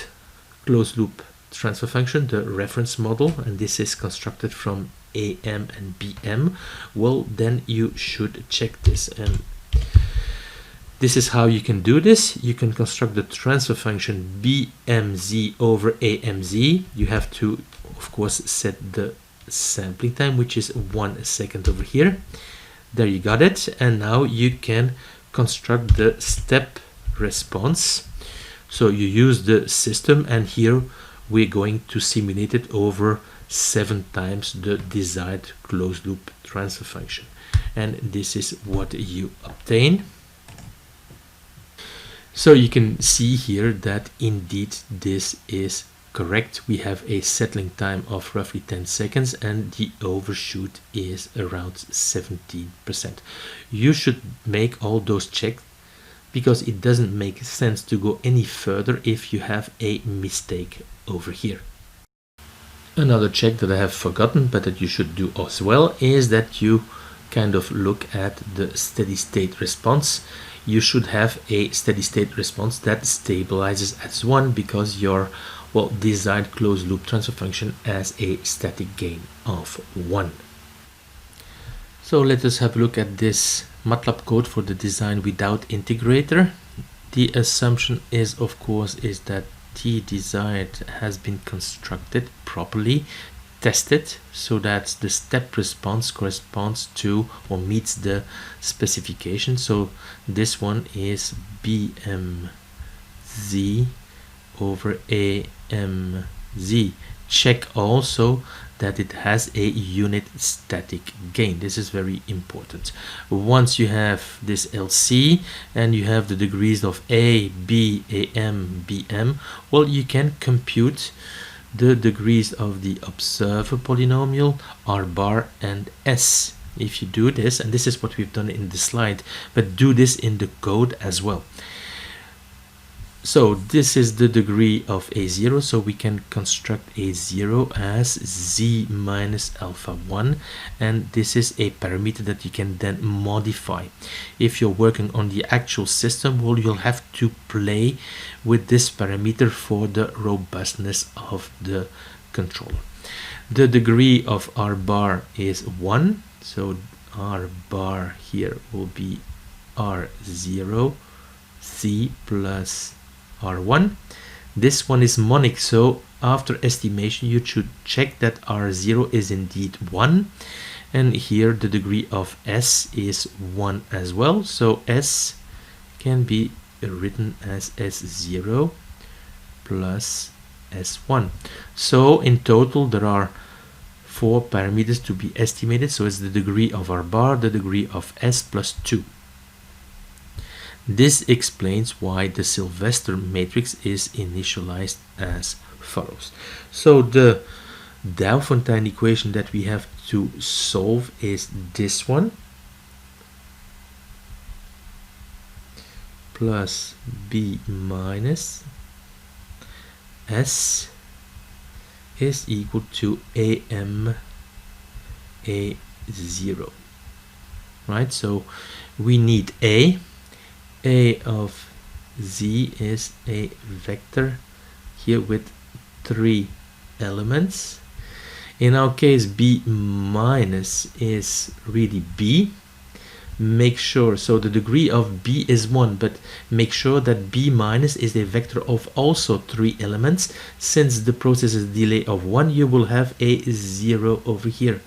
Speaker 1: closed loop transfer function, the reference model, and this is constructed from AM and BM, well, then you should check this. And this is how you can do this. You can construct the transfer function BMZ over AMZ. You have to, of course, set the sampling time, which is 1 second over here. There you got it. And now you can construct the step response. So you use the system, and here we're going to simulate it over 7 times the desired closed loop transfer function. And this is what you obtain. So you can see here that indeed this is correct. We have a settling time of roughly 10 seconds and the overshoot is around 17%. You should make all those checks because it doesn't make sense to go any further if you have a mistake over here. Another check that I have forgotten but that you should do as well is that you kind of look at the steady state response. You should have a steady state response that stabilizes as 1 because your desired closed loop transfer function has a static gain of 1. So let us have a look at this Matlab code for the design without integrator. The assumption is, of course, is that the desired has been constructed properly, tested, so that the step response corresponds to or meets the specification. So this one is BMZ over AMZ. Check also that it has a unit static gain. This is very important. Once you have this LC and you have the degrees of A, B, AM, BM, well, you can compute the degrees of the observer polynomial, R bar and S. If you do this, and this is what we've done in the slide, but do this in the code as well. So this is the degree of A0, so we can construct A0 as Z minus alpha 1, and this is a parameter that you can then modify. If you're working on the actual system, well, you'll have to play with this parameter for the robustness of the controller. The degree of R bar is 1, so R bar here will be R0 C plus R1. This one is monic, so after estimation you should check that R0 is indeed 1, and here the degree of S is 1 as well, so S can be written as S0 plus S1. So in total there are 4 parameters to be estimated, so it's the degree of R bar, the degree of S plus 2. This explains why the Sylvester matrix is initialized as follows. So the Daufontaine equation that we have to solve is this one. plus b minus s is equal to am a0, right? So we need a of z is a vector here with 3 elements. In our case, b minus is really b. Make sure, so the degree of b is 1, but make sure that b minus is a vector of also 3 elements. Since the process is a delay of 1, you will have a 0 over here,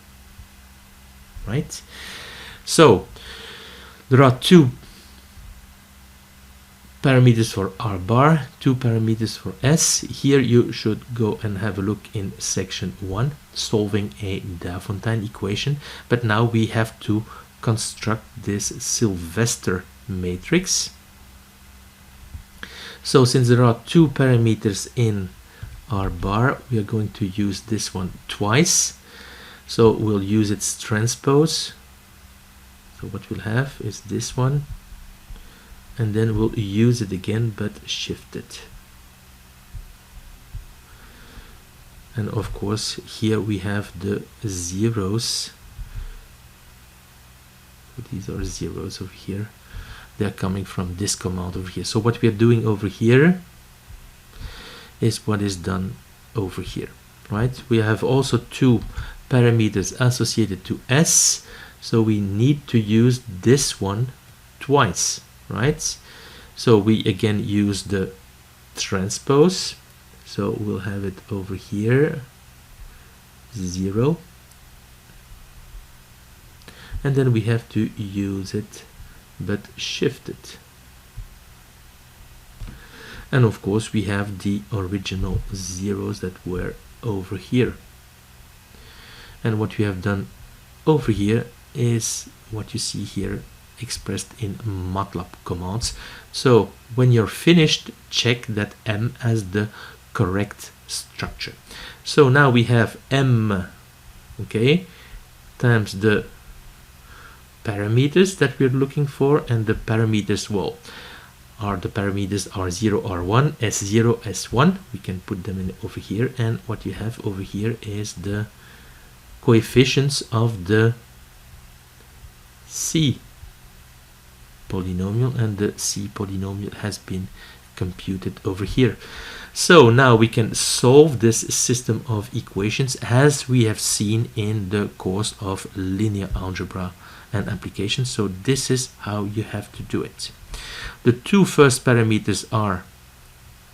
Speaker 1: right? So there are 2 parameters for r bar, 2 parameters for s. Here you should go and have a look in section 1, solving a Dafontaine equation. But now we have to construct this Sylvester matrix. So since there are 2 parameters in r bar, we are going to use this one twice. So we'll use its transpose. So what we'll have is this one, and then we'll use it again but shift it. And of course here we have the zeros. These are zeros over here. They're coming from this command over here. So what we are doing over here is what is done over here, right? We have also 2 parameters associated to s, so we need to use this one twice, right? So we again use the transpose, so we'll have it over here 0, and then we have to use it but shift it. And of course we have the original zeros that were over here. And what we have done over here is what you see here expressed in Matlab commands. So when you're finished, check that M has the correct structure. So now we have M, okay, times the parameters that we're looking for, and the parameters, well, are the parameters R0, R1, S0, S1. We can put them in over here, and what you have over here is the coefficients of the C polynomial, and the C polynomial has been computed over here. So now we can solve this system of equations as we have seen in the course of linear algebra and applications. So this is how you have to do it. The 2 first parameters are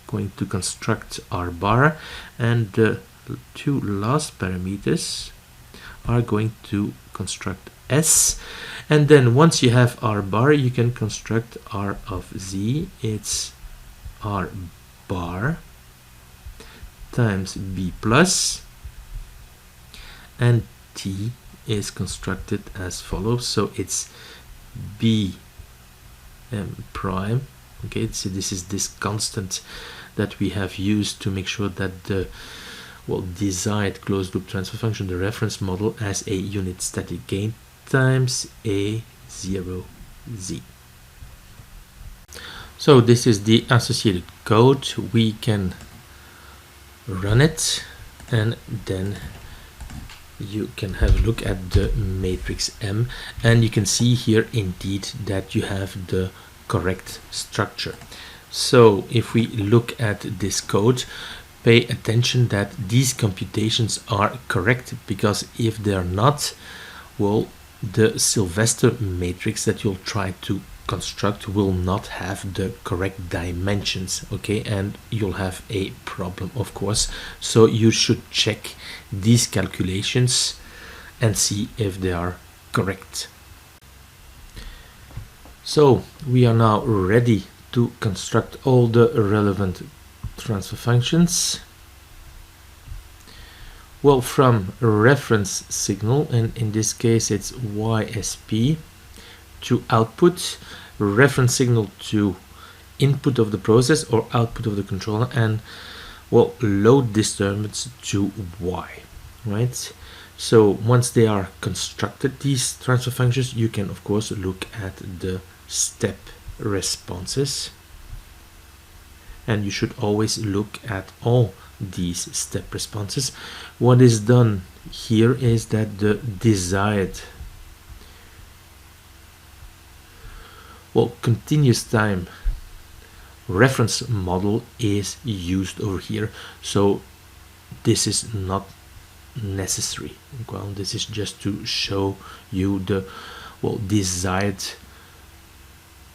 Speaker 1: going to construct R bar, and the 2 last parameters are going to construct S. And then once you have R bar, you can construct R of Z. It's R bar times B plus, and T is constructed as follows. So it's B m prime, okay, so this is this constant that we have used to make sure that the desired closed loop transfer function, the reference model, as a unit static gain times A0Z. So this is the associated code. We can run it, and then you can have a look at the matrix M, and you can see here indeed that you have the correct structure. So if we look at this code, pay attention that these computations are correct, because if they are not, well, the Sylvester matrix that you'll try to construct will not have the correct dimensions, okay, and you'll have a problem, of course. So you should check these calculations and see if they are correct. So we are now ready to construct all the relevant transfer functions. Well, from reference signal, and in this case it's YSP, to output, reference signal to input of the process or output of the controller, and well, load disturbance to Y, right? So once they are constructed, these transfer functions, you can of course look at the step responses, and you should always look at all these step responses. What is done here is that the desired continuous time reference model is used over here. So this is not necessary. Well, this is just to show you the desired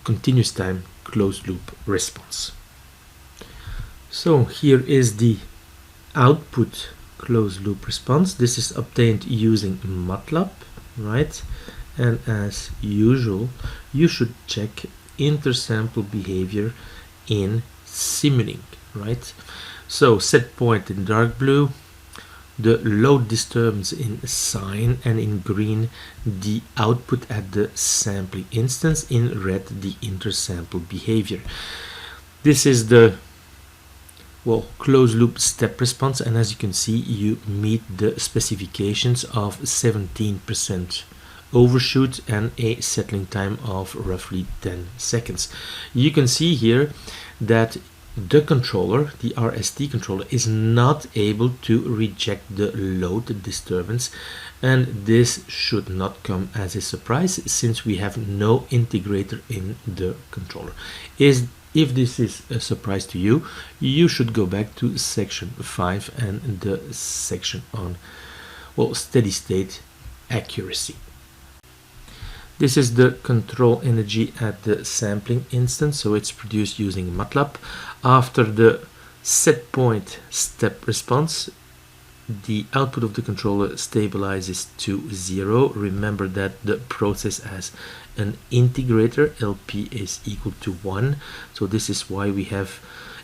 Speaker 1: continuous time closed loop response. So here is the output closed loop response. This is obtained using Matlab, right? And as usual, you should check intersample behavior in Simulink, right? So set point in dark blue, the load disturbance in cyan, and in green the output at the sampling instance, in red the intersample behavior. This is the closed loop step response, and as you can see, you meet the specifications of 17% overshoot and a settling time of roughly 10 seconds. You can see here that the controller, the RST controller, is not able to reject the load disturbance, and this should not come as a surprise since we have no integrator in the controller. If this is a surprise to you, you should go back to section 5 and the section on steady state accuracy. This is the control energy at the sampling instance, so it's produced using Matlab. After the set point step response, the output of the controller stabilizes to 0. Remember that the process has an integrator. LP is equal to 1, so this is why we have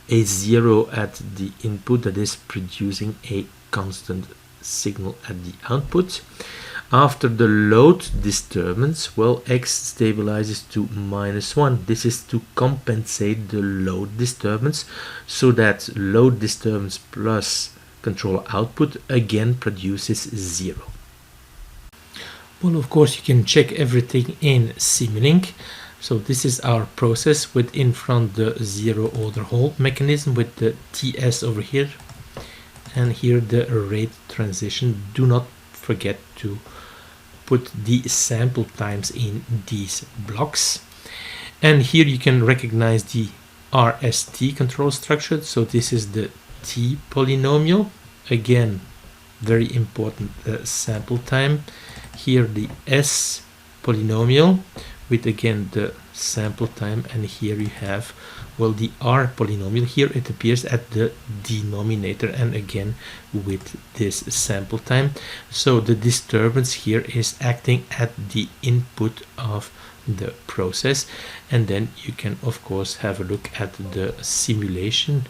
Speaker 1: a 0 at the input, that is producing a constant signal at the output. After the load disturbance, X stabilizes to -1. This is to compensate the load disturbance, so that load disturbance plus controller output again produces 0. Well, of course, you can check everything in Simulink. So this is our process with in front the zero order hold mechanism with the TS over here, and here the rate transition. Do not forget to put the sample times in these blocks. And here you can recognize the RST control structure. So this is the T polynomial, again very important sample time. Here the S polynomial with again the sample time, and here you have the R polynomial. Here it appears at the denominator and again with this sample time. So the disturbance here is acting at the input of the process, and then you can of course have a look at the simulation,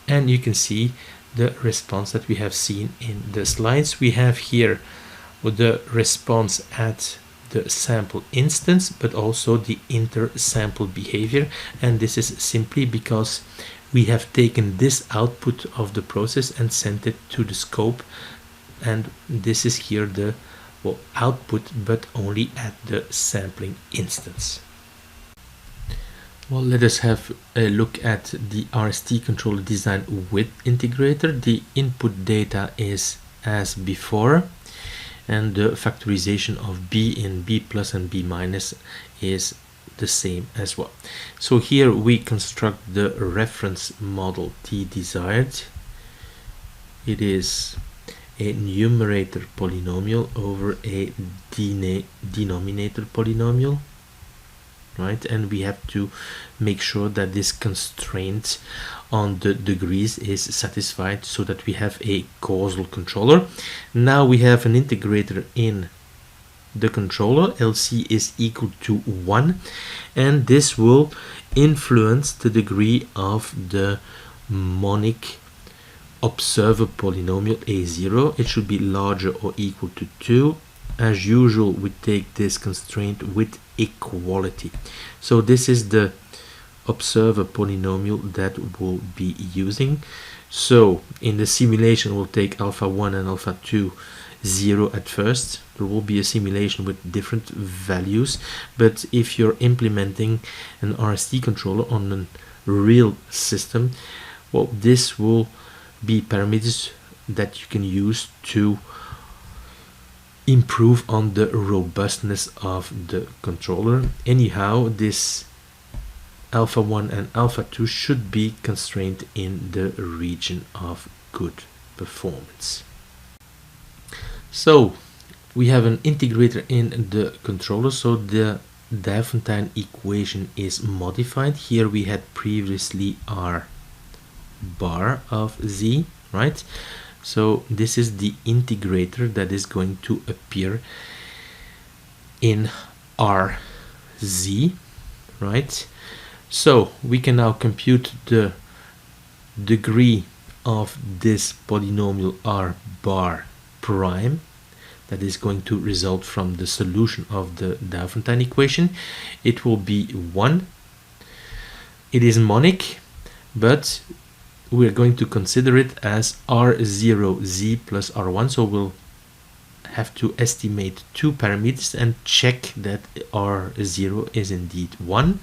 Speaker 1: and you can see the response that we have seen in the slides. We have here the response at the sample instance, but also the inter-sample behavior, and this is simply because we have taken this output of the process and sent it to the scope, and this is here the output, but only at the sampling instance. Well, let us have a look at the RST controller design with integrator. The input data is as before, and the factorization of B in B plus and B minus is the same as well. So here we construct the reference model T desired. It is a numerator polynomial over a denominator polynomial, right? And we have to make sure that this constraint on the degrees is satisfied so that we have a causal controller. Now we have an integrator in the controller. LC is equal to 1, and this will influence the degree of the monic observer polynomial A0. It should be larger or equal to 2. As usual, we take this constraint with equality. So this is the observer polynomial that we'll be using. So in the simulation, we'll take alpha 1 and alpha 2 0 at first. There will be a simulation with different values, but if you're implementing an RST controller on a real system, well, this will be parameters that you can use to improve on the robustness of the controller. Anyhow, this alpha 1 and alpha 2 should be constrained in the region of good performance. So we have an integrator in the controller, so the Diophantine equation is modified. Here we had previously R bar of Z, right? So this is the integrator that is going to appear in RZ, right? So we can now compute the degree of this polynomial R bar prime that is going to result from the solution of the Diophantine equation. It will be 1. It is monic, but we're going to consider it as R0Z plus R1, so we'll have to estimate 2 parameters and check that R0 is indeed 1.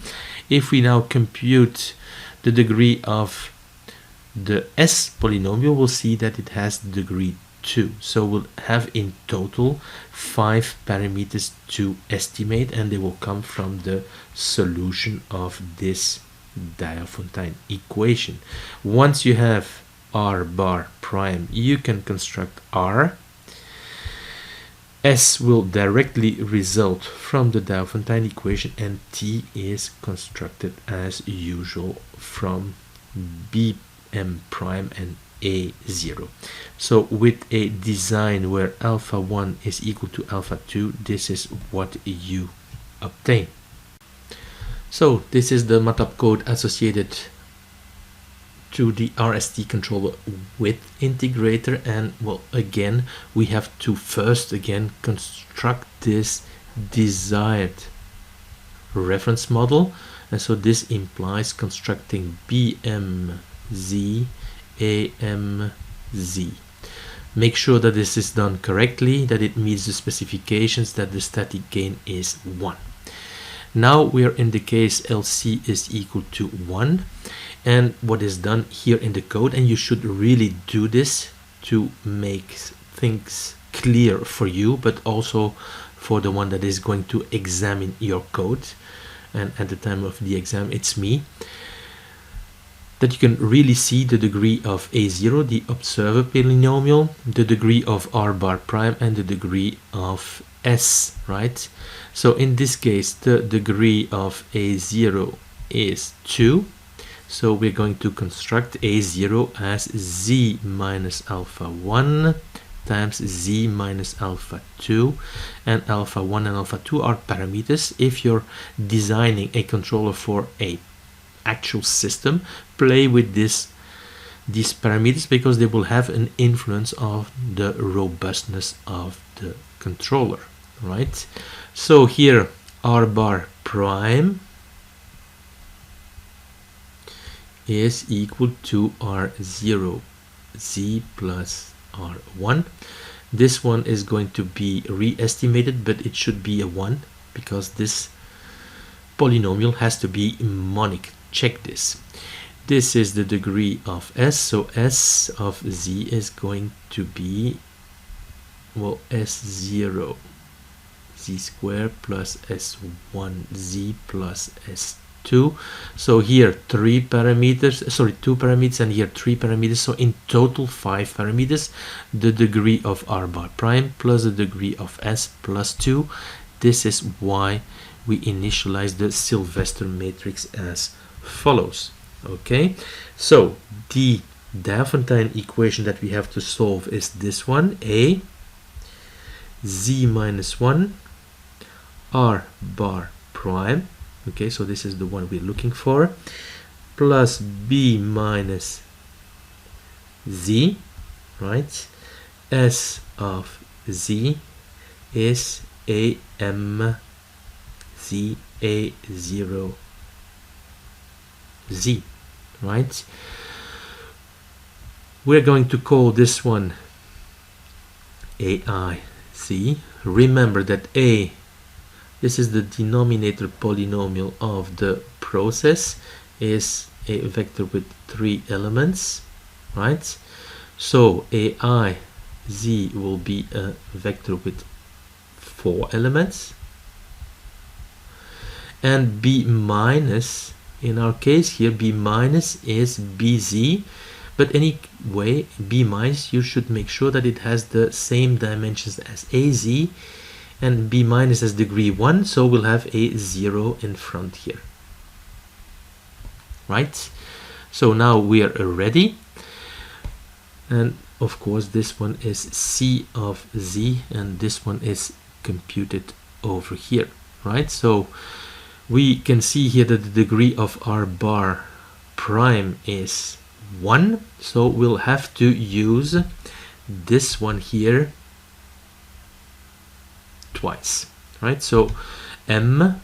Speaker 1: If we now compute the degree of the S polynomial, we'll see that it has degree 2. So we'll have in total 5 parameters to estimate, and they will come from the solution of this Diophantine equation. Once you have R bar prime, you can construct R. S will directly result from the Diophantine equation, and T is constructed as usual from Bm prime and A0. So with a design where alpha 1 is equal to alpha 2, this is what you obtain. So this is the Matlab code associated to the RST controller with integrator, and well, again we have to first again construct this desired reference model, and so this implies constructing BMZ AMZ. Make sure that this is done correctly, that it meets the specifications, that the static gain is 1. Now we are in the case LC is equal to 1, and what is done here in the code, and you should really do this to make things clear for you, but also for the one that is going to examine your code, and at the time of the exam it's me, that you can really see the degree of A0, the observer polynomial, the degree of R bar prime, and the degree of S, right? So in this case the degree of A0 is 2, so we're going to construct A0 as Z minus alpha 1 times Z minus alpha 2, and alpha 1 and alpha 2 are parameters. If you're designing a controller for a actual system, play with these parameters, because they will have an influence on the robustness of the controller, right? So here R bar prime is equal to R0 Z plus R1. This one is going to be re-estimated, but it should be a 1 because this polynomial has to be monic. Check this. This is the degree of S, so S of Z is going to be, well, S0 Z squared plus S1 Z plus S2. So here 2 parameters, and here 3 parameters, so in total 5 parameters. The degree of R bar prime plus the degree of S plus 2. This is why we initialize the Sylvester matrix as follows. Okay, so the Diophantine equation that we have to solve is this one: A Z minus 1 R bar prime. Okay, so this is the one we're looking for, plus B minus Z, right? S of Z is AM Z A0 Z, right? We're going to call this one AIZ. Remember that A, this is the denominator polynomial of the process, is a vector with 3 elements, right? So AIZ will be a vector with 4 elements, and B minus, in our case here, B minus is BZ, but anyway, B minus, you should make sure that it has the same dimensions as AZ, and B minus has degree 1, so we'll have a 0 in front here, right? So now we are ready, and of course this one is C of Z, and this one is computed over here, right? So we can see here that the degree of our bar prime is 1, so we'll have to use this one here twice, right? So M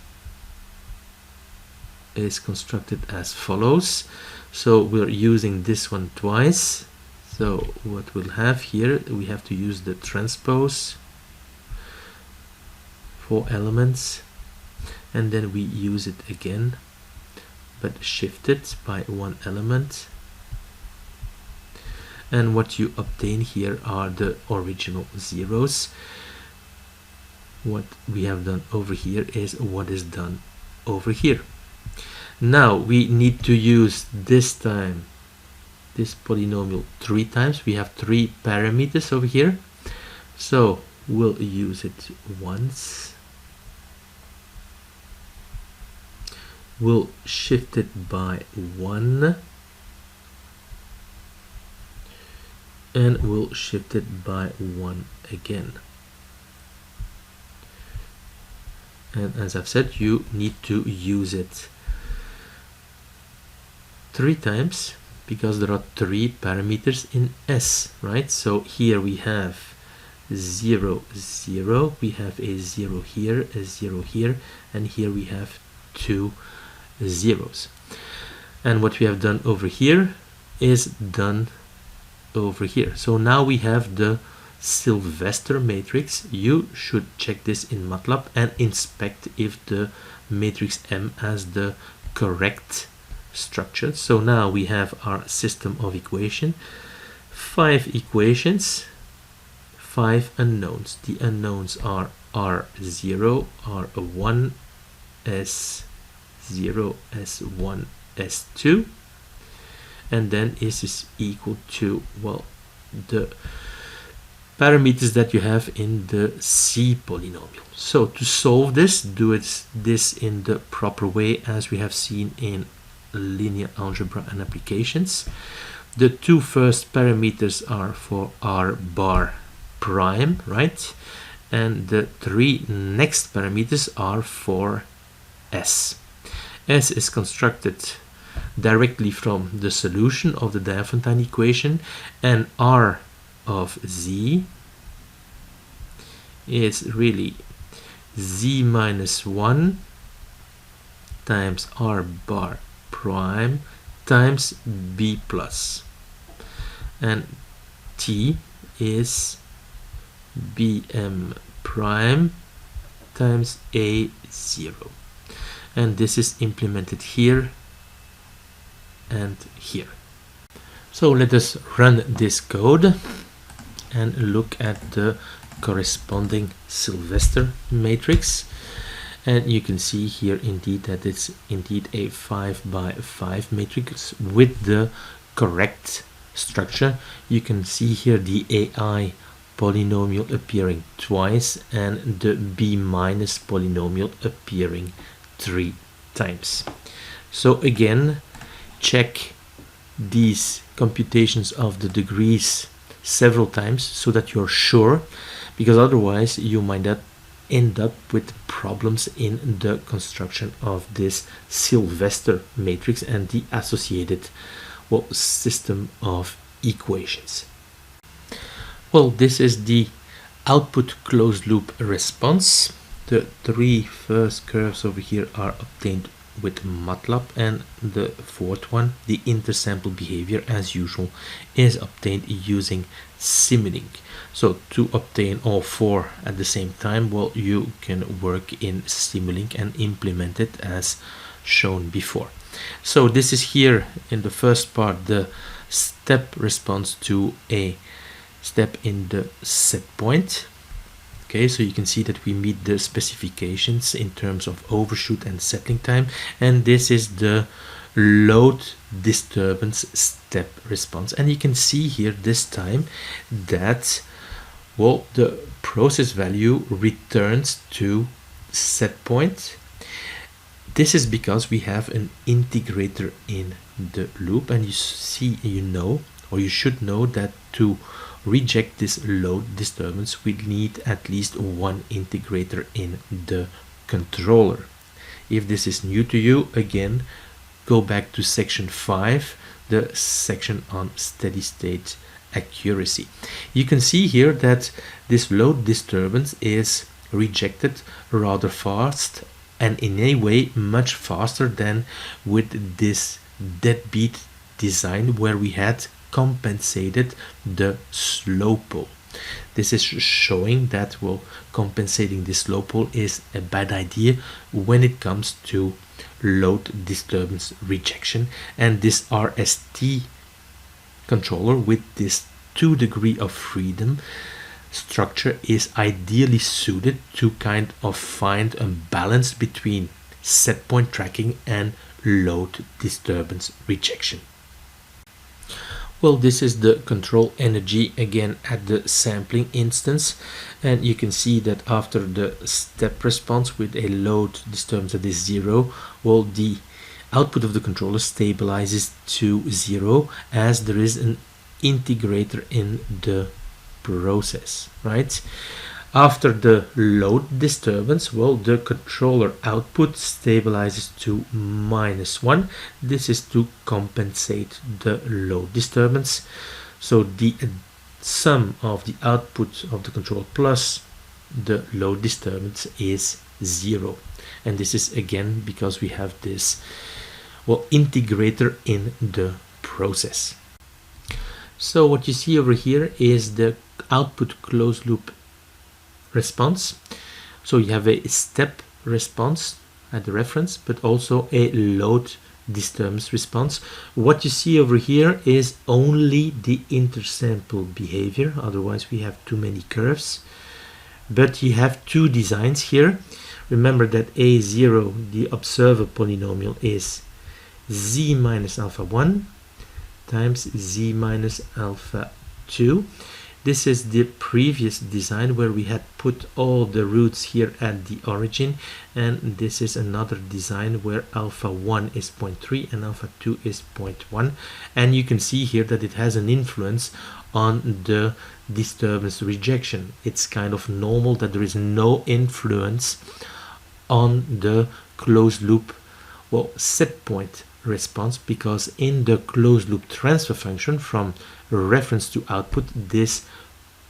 Speaker 1: is constructed as follows. So we're using this one twice. So what we'll have here, we have to use the transpose for elements, and then we use it again, but shifted by 1 element. And what you obtain here are the original zeros. What we have done over here is what is done over here. Now we need to use this time this polynomial 3 times. We have 3 parameters over here, so we'll use it once. We'll shift it by 1, and we'll shift it by 1 again. And as I've said, you need to use it 3 times because there are 3 parameters in S, right? So here we have 0, 0, we have a 0 here, a 0 here, and here we have 2 zeros. And what we have done over here is done over here. So now we have the Sylvester matrix. You should check this in Matlab and inspect if the matrix M has the correct structure. So now we have our system of equation, 5 equations, 5 unknowns. The unknowns are R0, R1, S0, S1, S2, and then this is equal to, well, the parameters that you have in the C polynomial. So to solve this, do this in the proper way as we have seen in linear algebra and applications. The 2 first parameters are for R bar prime, right? And the 3 next parameters are for S. S is constructed directly from the solution of the Diophantine equation, and R of Z is really Z minus 1 times R bar prime times B plus, and T is Bm prime times A0, and this is implemented here and here. So let us run this code and look at the corresponding Sylvester matrix, and you can see here indeed that it's indeed a 5 by 5 matrix with the correct structure. You can see here the AI polynomial appearing twice and the B minus polynomial appearing 3 times. So again, check these computations of the degrees several times so that you're sure, because otherwise you might end up with problems in the construction of this Sylvester matrix and the associated, well, system of equations. Well, this is the output closed loop response. The 3 first curves over here are obtained with Matlab, and the fourth one, the intersample behavior, as usual, is obtained using Simulink. So to obtain all four at the same time, well, you can work in Simulink and implement it as shown before. So this is here in the first part, the step response to a step in the set point. Okay, so you can see that we meet the specifications in terms of overshoot and settling time, and this is the load disturbance step response. And you can see here this time that, well, the process value returns to set point. This is because we have an integrator in the loop, and you see, you know, or you should know, that to reject this load disturbance we need at least one integrator in the controller. If this is new to you, again, go back to section 5, the section on steady state accuracy. You can see here that this load disturbance is rejected rather fast, and in a way much faster than with this deadbeat design where we had compensated the slow pull. This is showing that, well, compensating the slow pull is a bad idea when it comes to load disturbance rejection, and this RST controller with this 2 degrees of freedom structure is ideally suited to kind of find a balance between set point tracking and load disturbance rejection. Well, this is the control energy again at the sampling instance, and you can see that after the step response with a load disturbance that is 0, well, the output of the controller stabilizes to 0 as there is an integrator in the process, right? After the load disturbance, well, the controller output stabilizes to -1. This is to compensate the load disturbance. So the sum of the output of the controller plus the load disturbance is 0. And this is again because we have this, well, integrator in the process. So what you see over here is the output closed loop response. So you have a step response at the reference, but also a load disturbance response. What you see over here is only the intersample behavior, otherwise we have too many curves. But you have two designs here. Remember that A0, the observer polynomial, is z minus alpha 1 times z minus alpha 2. This is the previous design where we had put all the roots here at the origin, and this is another design where alpha 1 is 0.3 and alpha 2 is 0.1, and you can see here that it has an influence on the disturbance rejection. It's kind of normal that there is no influence on the closed loop, well, set point response, because in the closed loop transfer function from reference to output, this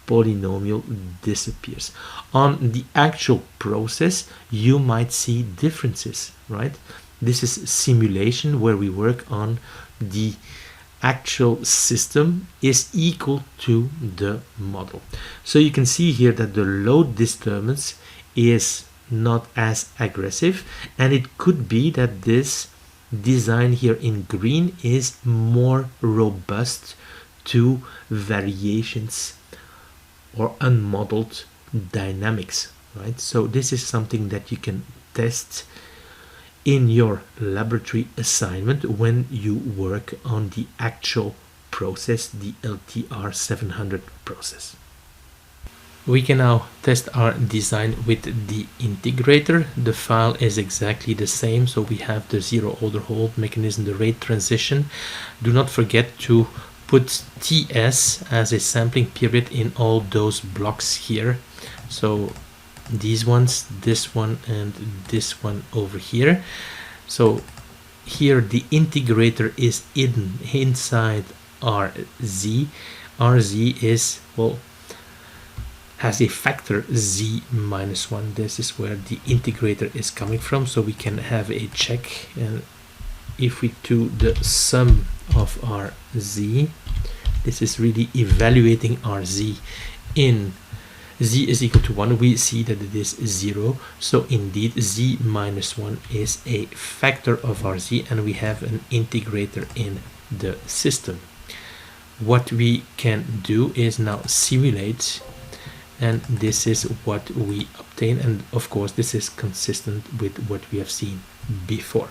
Speaker 1: polynomial disappears. On the actual process you might see differences, right? This is simulation where we work on the actual system is equal to the model. So you can see here that the load disturbance is not as aggressive, and it could be that this design here in green is more robust to variations or unmodeled dynamics, right? So this is something that you can test in your laboratory assignment when you work on the actual process, the LTR 700 process. We can now test our design with the integrator. The file is exactly the same, so we have the zero order hold mechanism, the rate transition. Do not forget to put TS as a sampling period in all those blocks here. So these ones, this one, and this one over here. So here the integrator is hidden inside RZ. RZ is, well, has a factor z minus 1. This is where the integrator is coming from, so we can have a check. And if we do the sum of our z, this is really evaluating our z in z is equal to 1, we see that it is 0. So indeed z minus 1 is a factor of our z, and we have an integrator in the system. What we can do is now simulate, and this is what we obtain, and of course this is consistent with what we have seen before.